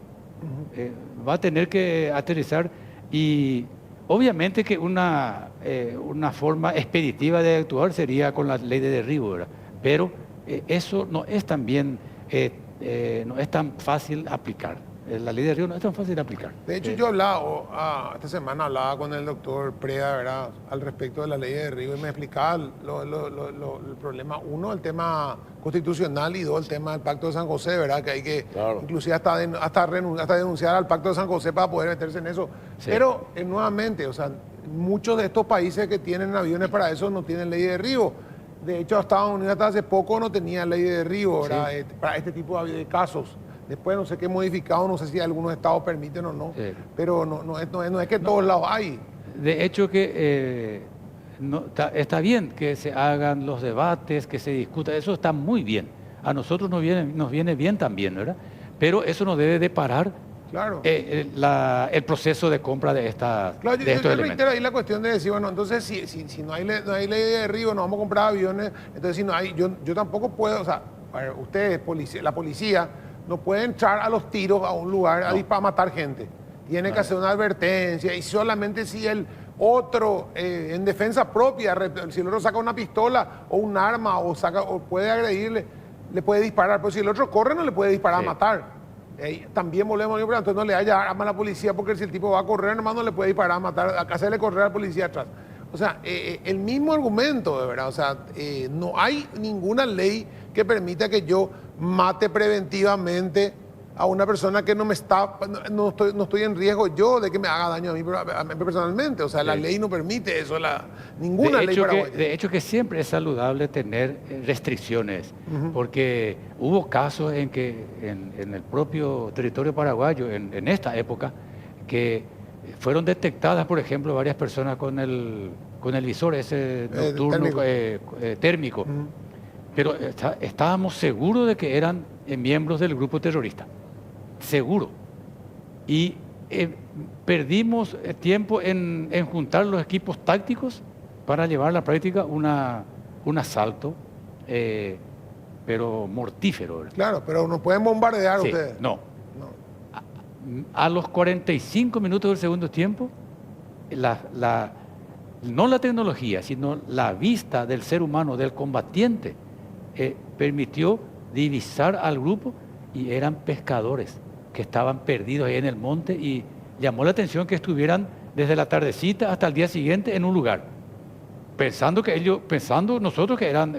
Va a tener que aterrizar y obviamente que una forma expeditiva de actuar sería con la ley de derribo, ¿verdad? Pero eso no es tan bien, no es tan fácil aplicar. La ley de derribo no es tan fácil de aplicar. De hecho, yo esta semana hablaba con el doctor Preda, ¿verdad?, al respecto de la ley de derribo, y me explicaba el problema, uno, el tema constitucional, y dos, el tema del Pacto de San José, ¿verdad?, que hay que, Claro, inclusive hasta denunciar al Pacto de San José para poder meterse en eso. Sí. Pero, nuevamente, o sea, muchos de estos países que tienen aviones para eso no tienen ley de derribo. De hecho, Estados Unidos hasta hace poco no tenía ley de derribo, ¿verdad?, para este tipo de casos. Después no sé qué modificado, no sé si algunos estados permiten o no, Sí. pero no es que en todos lados hay. De hecho que está bien que se hagan los debates, que se discuta, eso está muy bien. A nosotros nos viene bien también, ¿verdad? Pero eso no debe de parar Claro. el proceso de compra de, Claro, de yo estos elementos. reitero ahí la cuestión de decir, bueno, entonces si no hay ley de derribo, no vamos a comprar aviones, entonces si no hay, yo tampoco puedo, o sea, ustedes, la policía, no puede entrar a los tiros a un lugar para matar gente. Tiene que hacer una advertencia, y solamente si el otro, en defensa propia, si el otro saca una pistola o un arma o puede agredirle, le puede disparar, pero si el otro corre no le puede disparar a matar. También volvemos a entonces no le haya arma a la policía, porque si el tipo va a correr, nomás no le puede disparar a matar, a hacerle correr al policía atrás. O sea, el mismo argumento, de verdad, o sea, no hay ninguna ley que permita que yo mate preventivamente a una persona que no estoy en riesgo yo de que me haga daño a mí personalmente. O sea, la ley no permite eso, ninguna ley paraguaya. De hecho que siempre es saludable tener restricciones, porque hubo casos en que en el propio territorio paraguayo, en esta época, que fueron detectadas, por ejemplo, varias personas con el visor ese nocturno térmico. Pero estábamos seguros de que eran miembros del grupo terrorista. Seguro. Y perdimos tiempo en juntar los equipos tácticos para llevar a la práctica un asalto, pero mortífero, ¿verdad? Claro, pero no pueden bombardear ustedes. No. A los 45 minutos del segundo tiempo, no la tecnología, sino la vista del ser humano, del combatiente, permitió divisar al grupo, y eran pescadores que estaban perdidos ahí en el monte, y llamó la atención que estuvieran desde la tardecita hasta el día siguiente en un lugar, pensando nosotros que eran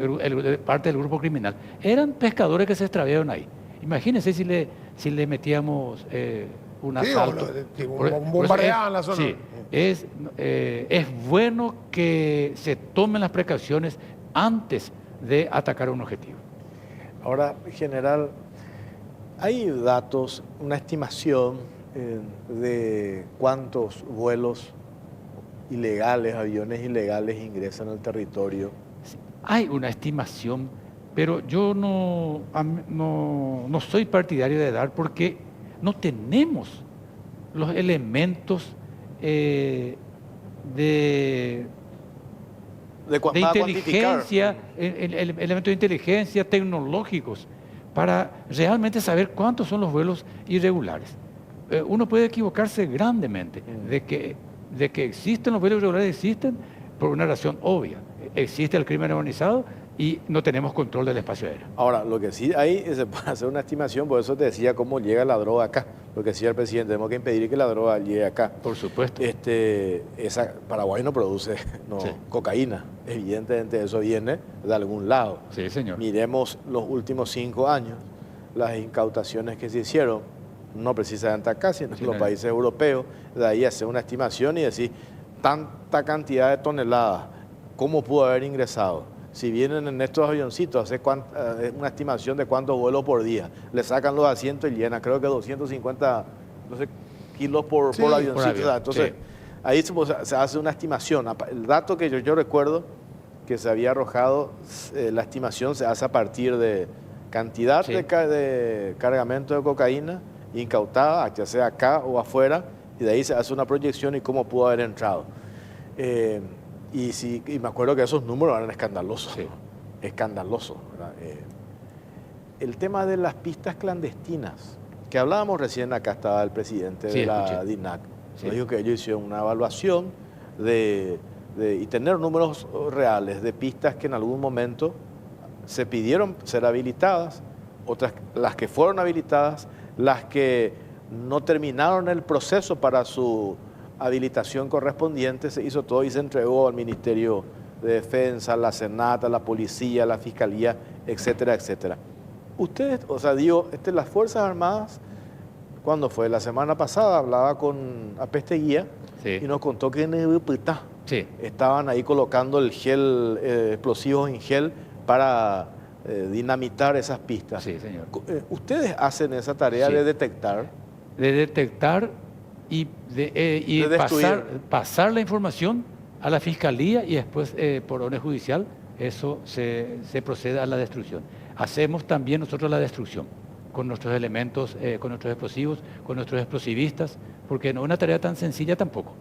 parte del grupo criminal. Eran pescadores que se extraviaron ahí. Imagínense si le metíamos un asalto. Bombardeaban la zona. Sí, es bueno que se tomen las precauciones antes de atacar un objetivo. Ahora, general, ¿hay datos, una estimación de cuántos vuelos ilegales, aviones ilegales ingresan al territorio? Hay una estimación, pero yo no soy partidario de dar, porque no tenemos los elementos de inteligencia, elementos de inteligencia tecnológicos para realmente saber cuántos son los vuelos irregulares. Uno puede equivocarse grandemente de que existen los vuelos irregulares, existen por una razón obvia. Existe el crimen organizado y no tenemos control del espacio aéreo. Ahora, lo que sí hay, se puede hacer una estimación, por eso te decía cómo llega la droga acá. Lo que decía el presidente, tenemos que impedir que la droga llegue acá. Por supuesto. Paraguay no produce Sí. cocaína, evidentemente eso viene de algún lado. Sí, señor. Miremos los últimos 5 años, las incautaciones que se hicieron, no precisamente acá, sino en los países europeos, de ahí hacer una estimación y decir, tanta cantidad de toneladas, ¿cómo pudo haber ingresado? Si vienen en estos avioncitos, hacer una estimación de cuántos vuelos por día, le sacan los asientos y llenan, creo que 250 kilos por avioncito. por avión, Entonces, sí. ahí se hace una estimación. El dato que yo recuerdo que se había arrojado, la estimación se hace a partir de cantidad Sí. de cargamento de cocaína incautada, ya sea acá o afuera, y de ahí se hace una proyección y cómo pudo haber entrado. Y me acuerdo que esos números eran escandalosos. Sí. Escandalosos. el tema de las pistas clandestinas, que hablábamos recién, acá estaba el presidente Sí, de la escuché. DINAC, Sí. nos dijo que ellos hicieron una evaluación y tener números reales de pistas que en algún momento se pidieron ser habilitadas, otras las que fueron habilitadas, las que no terminaron el proceso para su habilitación correspondiente, se hizo todo y se entregó al Ministerio de Defensa, a la Senata, a la Policía, a la Fiscalía, etcétera, etcétera. Ustedes, o sea, digo, las Fuerzas Armadas, cuando fue la semana pasada, hablaba con Apesteguía Sí. y nos contó que en Ebupetá Sí. estaban ahí colocando el gel, explosivos en gel para dinamitar esas pistas. Sí, señor. ¿Ustedes hacen esa tarea Sí. de detectar? De detectar y De destruir. pasar la información a la fiscalía y después por orden judicial eso se procede a la destrucción. Hacemos también nosotros la destrucción con nuestros elementos, con nuestros explosivos, con nuestros explosivistas, porque no es una tarea tan sencilla tampoco.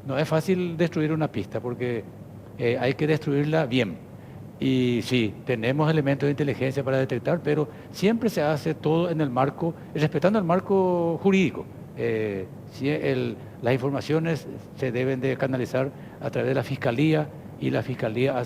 No es fácil destruir una pista porque hay que destruirla bien. Y sí, tenemos elementos de inteligencia para detectar, pero siempre se hace todo en el marco, respetando el marco jurídico. Las informaciones se deben de canalizar a través de la Fiscalía y la Fiscalía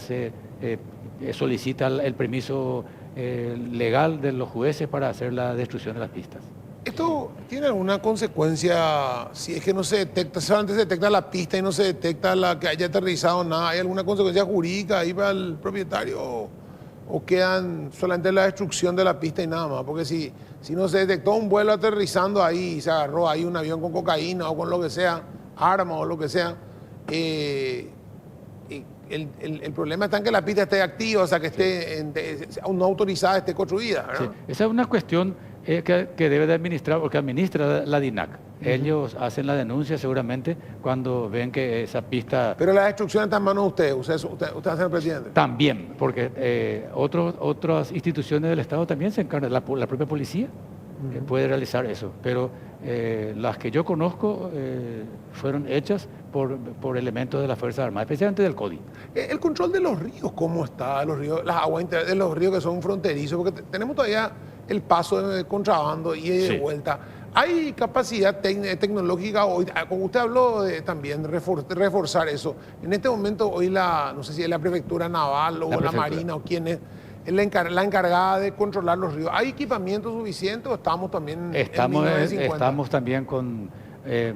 solicita el permiso legal de los jueces para hacer la destrucción de las pistas. ¿Esto tiene alguna consecuencia si es que no se detecta, solamente se detecta la pista y no se detecta la que haya aterrizado nada? ¿Hay alguna consecuencia jurídica ahí para el propietario o quedan solamente la destrucción de la pista y nada más? Porque si no se detectó un vuelo aterrizando ahí y se agarró ahí un avión con cocaína o con lo que sea, armas o lo que sea, el problema está en que la pista esté activa, o sea, que esté no autorizada, esté construida, ¿verdad? Sí, esa es una cuestión que debe de administrar, porque administra la DINAC. Ellos hacen la denuncia seguramente cuando ven que esa pista... Pero la destrucción está en manos de usted hace el presidente. También, porque otras instituciones del Estado también se encargan, la propia policía puede realizar eso, pero las que yo conozco fueron hechas por elementos de las Fuerzas Armadas, especialmente del CODI. El control de los ríos, ¿cómo está? Los ríos, las aguas de los ríos que son fronterizos, porque tenemos todavía el paso de contrabando y de Sí. vuelta. ¿Hay capacidad tecnológica hoy? Como usted habló también de reforzar eso. En este momento hoy no sé si es la prefectura naval o la prefectura. marina o quién es la encargada de controlar los ríos. ¿Hay equipamiento suficiente o estamos también en 1950? Estamos también con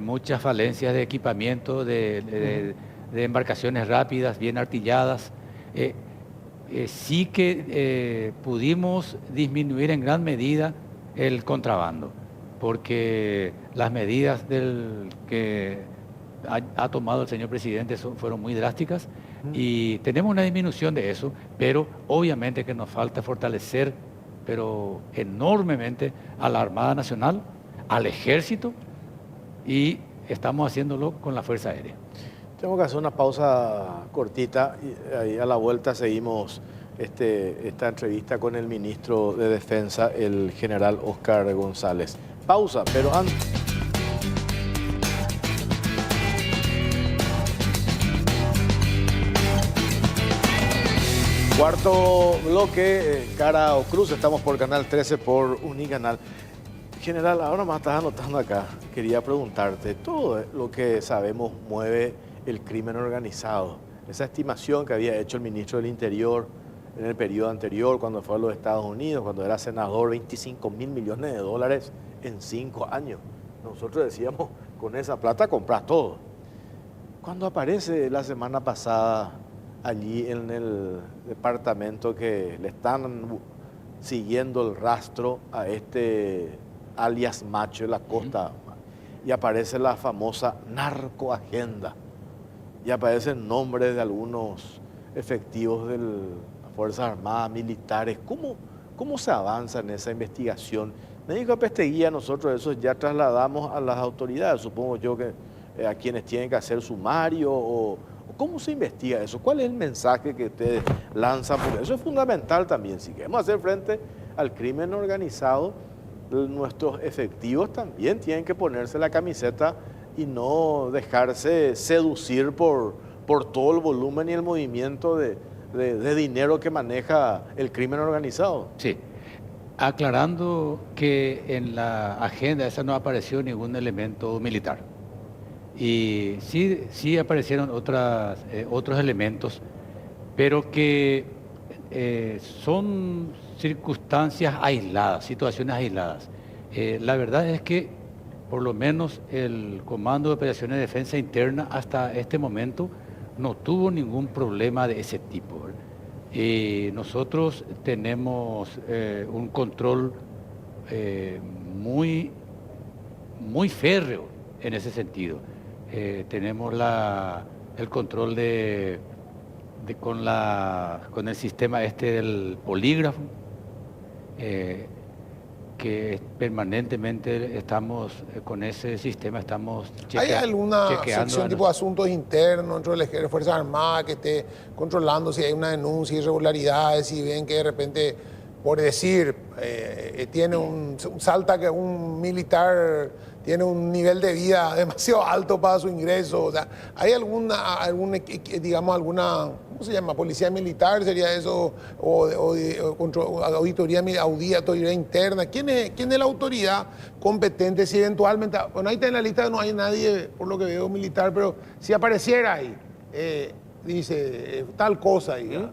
muchas falencias de equipamiento, de embarcaciones rápidas, bien artilladas. Sí que pudimos disminuir en gran medida el contrabando, porque las medidas que ha tomado el señor presidente fueron muy drásticas y tenemos una disminución de eso, pero obviamente que nos falta fortalecer, pero enormemente, a la Armada Nacional, al Ejército, y estamos haciéndolo con la Fuerza Aérea. Tengo que hacer una pausa cortita y ahí a la vuelta seguimos esta entrevista con el ministro de Defensa, el general Oscar González. Pausa, pero antes... Cuarto bloque, cara o cruz, estamos por Canal 13, por Unicanal. General, ahora me estás anotando acá, quería preguntarte, todo lo que sabemos mueve el crimen organizado, esa estimación que había hecho el ministro del Interior en el periodo anterior, cuando fue a los Estados Unidos, cuando era senador, 25.000 millones de dólares en 5 años. Nosotros decíamos, con esa plata compras todo. Cuando aparece la semana pasada allí en el departamento que le están siguiendo el rastro a alias Macho de la Costa, y aparece la famosa narcoagenda, y aparecen nombres de algunos efectivos de las Fuerzas Armadas, militares. ¿Cómo se avanza en esa investigación? Me dijo Apesteguía, nosotros eso ya trasladamos a las autoridades, supongo yo que a quienes tienen que hacer sumario o ¿cómo se investiga eso? ¿Cuál es el mensaje que ustedes lanzan? Porque eso es fundamental también. Si queremos hacer frente al crimen organizado, nuestros efectivos también tienen que ponerse la camiseta y no dejarse seducir por todo el volumen y el movimiento de dinero que maneja el crimen organizado. Sí, Aclarando que en la agenda esa no apareció ningún elemento militar. Y sí aparecieron otros elementos, pero que son circunstancias aisladas, situaciones aisladas. La verdad es que por lo menos el Comando de Operaciones de Defensa Interna hasta este momento no tuvo ningún problema de ese tipo, ¿verdad? Y nosotros tenemos un control muy férreo en ese sentido. Tenemos el control con el sistema este del polígrafo, que permanentemente estamos con ese sistema, estamos ¿Hay alguna chequeando sección tipo de asuntos internos dentro del ejército de Fuerzas Armadas que esté controlando si hay una denuncia, irregularidades, si ven que de repente, por decir, salta que un militar tiene un nivel de vida demasiado alto para su ingreso? O sea, ¿hay digamos, alguna, ¿cómo se llama? ¿Policía militar sería eso? ¿O auditoría interna? ¿Quién es la autoridad competente si eventualmente, bueno, ahí está en la lista, no hay nadie, por lo que veo, militar, pero si apareciera ahí, dice tal cosa ahí, ¿verdad?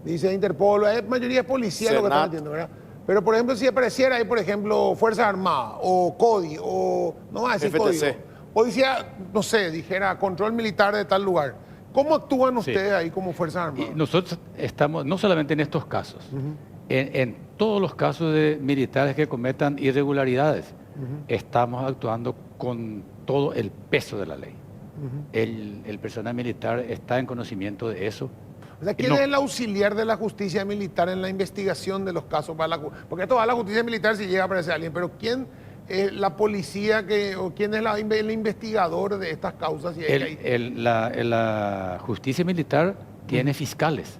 Dice Interpol, la mayoría es policía lo que están haciendo, ¿verdad? Pero, por ejemplo, si apareciera ahí, por ejemplo, Fuerzas Armadas o CODI, o no va a decir FTC. código, o decía, no sé, dijera control militar de tal lugar, ¿cómo actúan ustedes ahí como Fuerzas Armadas? Y nosotros estamos, no solamente en estos casos, en todos los casos de militares que cometan irregularidades, estamos actuando con todo el peso de la ley. El personal militar está en conocimiento de eso. O sea, ¿quién es el auxiliar de la justicia militar en la investigación de los casos? Porque esto va a la justicia militar si llega a aparecer alguien, pero ¿quién es la policía o quién es el investigador de estas causas? La justicia militar tiene fiscales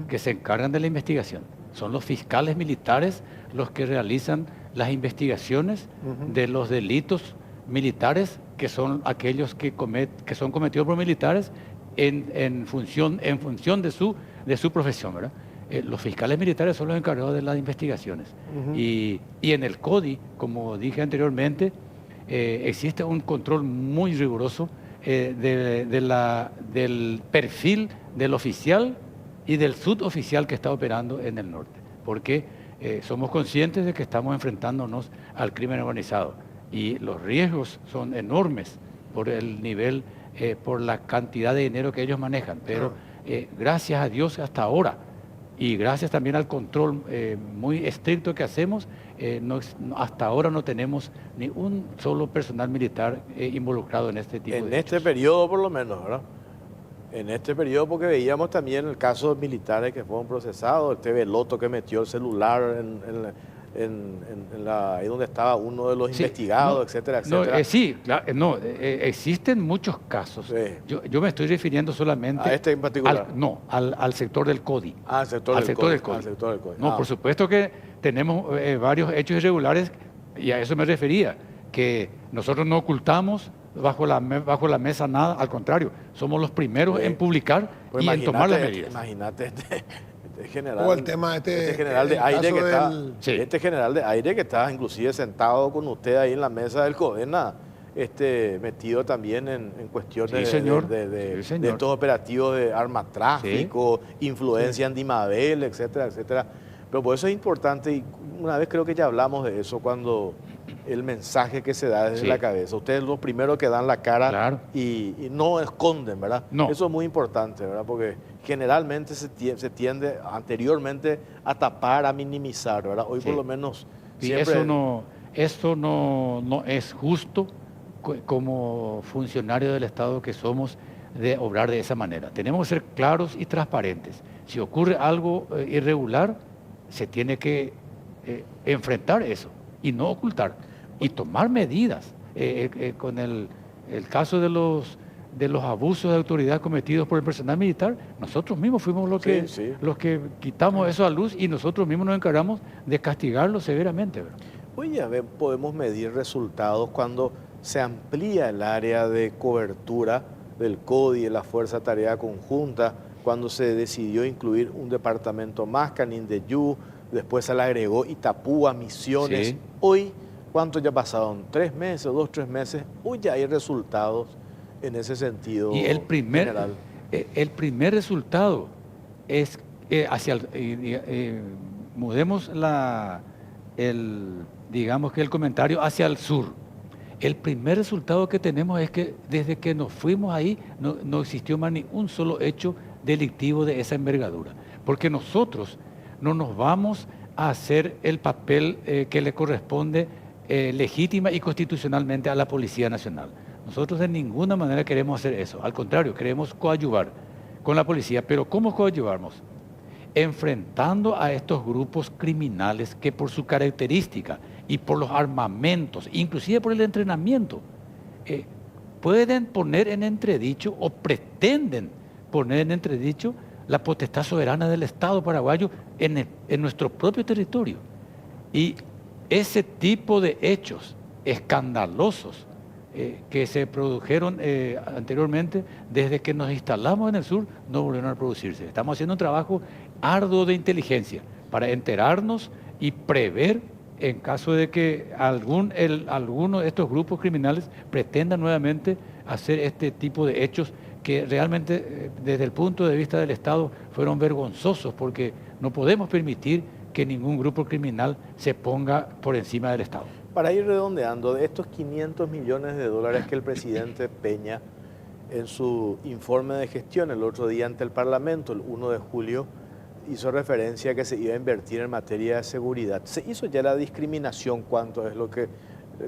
que se encargan de la investigación. Son los fiscales militares los que realizan las investigaciones de los delitos militares, que son aquellos que son cometidos por militares en función de su profesión, ¿verdad? Los fiscales militares son los encargados de las investigaciones. Y en el CODI, como dije anteriormente, existe un control muy riguroso del perfil del oficial y del suboficial que está operando en el norte, porque somos conscientes de que estamos enfrentándonos al crimen organizado y los riesgos son enormes por el nivel, por la cantidad de dinero que ellos manejan, pero gracias a Dios hasta ahora, y gracias también al control muy estricto que hacemos, hasta ahora no tenemos ni un solo personal militar involucrado en este tipo de hechos. En este periodo por lo menos, ¿verdad? En este periodo, porque veíamos también el caso de militares que fueron procesados, el TV Loto que metió el celular ahí donde estaba uno de los investigados, etcétera, etcétera. Existen muchos casos. Sí. Yo me estoy refiriendo solamente ¿A este en particular? Al sector del CODI. Al sector del CODI. No, por supuesto que tenemos varios hechos irregulares y a eso me refería, que nosotros no ocultamos bajo la mesa nada, al contrario, somos los primeros en publicar pues y en tomar las medidas. Imagínate este general, o el tema este general de aire que está, este general de aire que está inclusive sentado con usted ahí en la mesa del CODENA, metido también en cuestiones de estos operativos de arma tráfico, influencia en Dimabel, etcétera, etcétera. Pero por eso es importante, y una vez creo que ya hablamos de eso, cuando el mensaje que se da desde la cabeza. Ustedes los primeros que dan la cara y no esconden, ¿verdad? No. Eso es muy importante, ¿verdad? Porque generalmente se tiende anteriormente a tapar, a minimizar, ¿verdad? Hoy por lo menos siempre... Eso no es justo como funcionarios del Estado que somos de obrar de esa manera. Tenemos que ser claros y transparentes. Si ocurre algo irregular, se tiene que enfrentar eso y no ocultar y tomar medidas. Con el caso de los abusos de autoridad cometidos por el personal militar, nosotros mismos fuimos los que quitamos eso a luz y nosotros mismos nos encargamos de castigarlo severamente, ¿verdad? Hoy podemos medir resultados cuando se amplía el área de cobertura del CODI, de la Fuerza Tarea Conjunta, cuando se decidió incluir un departamento más, Canindeyú, después se le agregó Itapúa, Misiones. Sí. Hoy, ¿cuánto ya pasaron? 3 meses, 2, 3 meses. Hoy ya hay resultados en ese sentido Y el general. primer resultado es mudemos digamos que el comentario hacia el sur. El primer resultado que tenemos es que desde que nos fuimos ahí no existió más ni un solo hecho delictivo de esa envergadura. Porque nosotros no nos vamos a hacer el papel que le corresponde legítima y constitucionalmente a la Policía Nacional. Nosotros de ninguna manera queremos hacer eso. Al contrario, queremos coadyuvar con la policía. Pero ¿cómo coadyuvamos? Enfrentando a estos grupos criminales que por su característica y por los armamentos, inclusive por el entrenamiento, pueden poner en entredicho o pretenden poner en entredicho la potestad soberana del Estado paraguayo en nuestro propio territorio. Y ese tipo de hechos escandalosos que se produjeron anteriormente, desde que nos instalamos en el sur, no volvieron a producirse. Estamos haciendo un trabajo arduo de inteligencia para enterarnos y prever en caso de que alguno de estos grupos criminales pretendan nuevamente hacer este tipo de hechos que realmente desde el punto de vista del Estado fueron vergonzosos, porque no podemos permitir que ningún grupo criminal se ponga por encima del Estado. Para ir redondeando, de estos 500 millones de dólares que el presidente Peña en su informe de gestión el otro día ante el Parlamento, el 1 de julio, hizo referencia a que se iba a invertir en materia de seguridad. ¿Se hizo ya la discriminación cuánto es lo que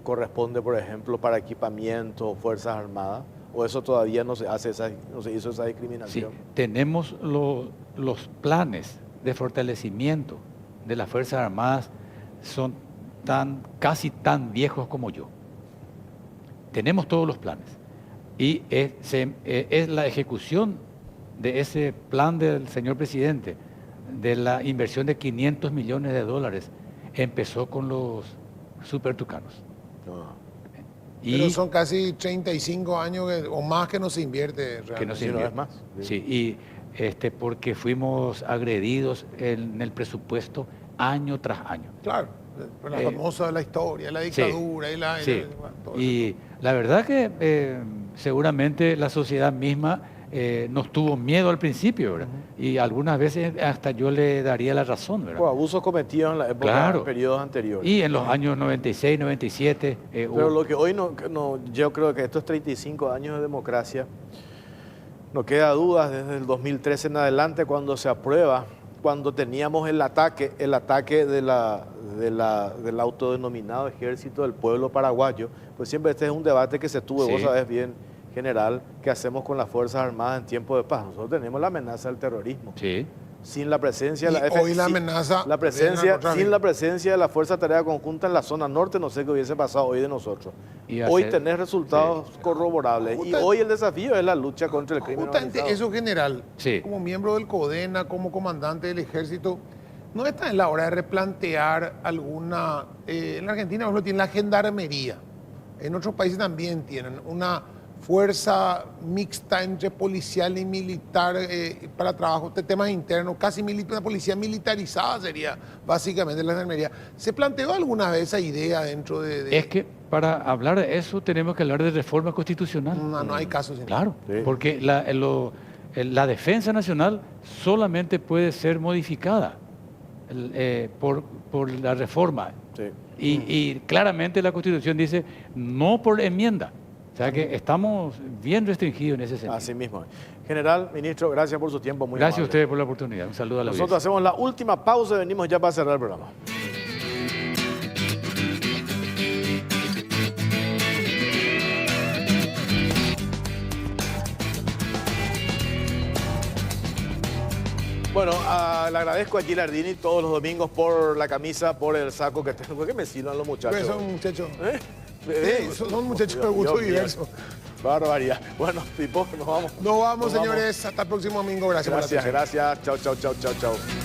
corresponde, por ejemplo, para equipamiento, Fuerzas Armadas? ¿O eso todavía no se hizo esa discriminación? Sí, tenemos los planes de fortalecimiento de las Fuerzas Armadas, son casi tan viejos como yo. Tenemos todos los planes. Y es la ejecución de ese plan del señor presidente, de la inversión de 500 millones de dólares, empezó con los supertucanos. Pero son casi 35 años o más que no se invierte realmente. Que no se Si no invierte. es más. Sí, y porque fuimos agredidos en el presupuesto año tras año. Claro, la famosa de la historia, la dictadura sí. Y la verdad que seguramente la sociedad misma nos tuvo miedo al principio, ¿verdad? Y algunas veces hasta yo le daría la razón, ¿verdad? O abusos cometidos en la época, en periodos anteriores. Y en los años 96, 97. Pero lo que hoy yo creo que estos 35 años de democracia, no queda duda desde el 2013 en adelante, cuando se aprueba, cuando teníamos el ataque del autodenominado Ejército del Pueblo Paraguayo, pues siempre este es un debate que se tuvo, Sí. vos sabés bien, general, ¿qué hacemos con las Fuerzas Armadas en tiempo de paz? Nosotros tenemos la amenaza del terrorismo. Sí. Sin la presencia de Y hoy la amenaza sin la presencia de la Fuerza de Tarea Conjunta en la zona norte, no sé qué hubiese pasado hoy de nosotros. Y Hoy hacer- tenés resultados corroborables. Y hoy el desafío es la lucha contra el crimen Justamente organizado. eso, general, Sí. como miembro del CODENA, como comandante del ejército, ¿no está en la hora de replantear alguna... en la Argentina, por ejemplo, tienen la gendarmería. En otros países también tienen una fuerza mixta entre policial y militar para trabajo de temas internos, casi una policía militarizada sería básicamente la gendarmería. ¿Se planteó alguna vez esa idea dentro de...? Es que para hablar de eso tenemos que hablar de reforma constitucional. No hay casos. Claro, Sí. porque la defensa nacional solamente puede ser modificada por la reforma. Sí. Y claramente la Constitución dice no por enmienda. O sea que estamos bien restringidos en ese sentido. Así mismo. General, ministro, gracias por su tiempo. Muy Gracias a amable. ustedes por la oportunidad. Un saludo a la Nosotros audiencia. hacemos la última pausa y venimos ya para cerrar el programa. Bueno, le agradezco a Gilardini todos los domingos por la camisa, por el saco que tengo. ¿Por qué me silban los muchachos? Pues son muchachos... ¿Eh? son muchachos de Dios gusto mío. diverso. Barbaridad. Bueno, Pipo, nos vamos. Nos vamos, Nos señores. Hasta el próximo domingo. Gracias por la Gracias, atención. gracias. Chao, chao, chao, chao, chao.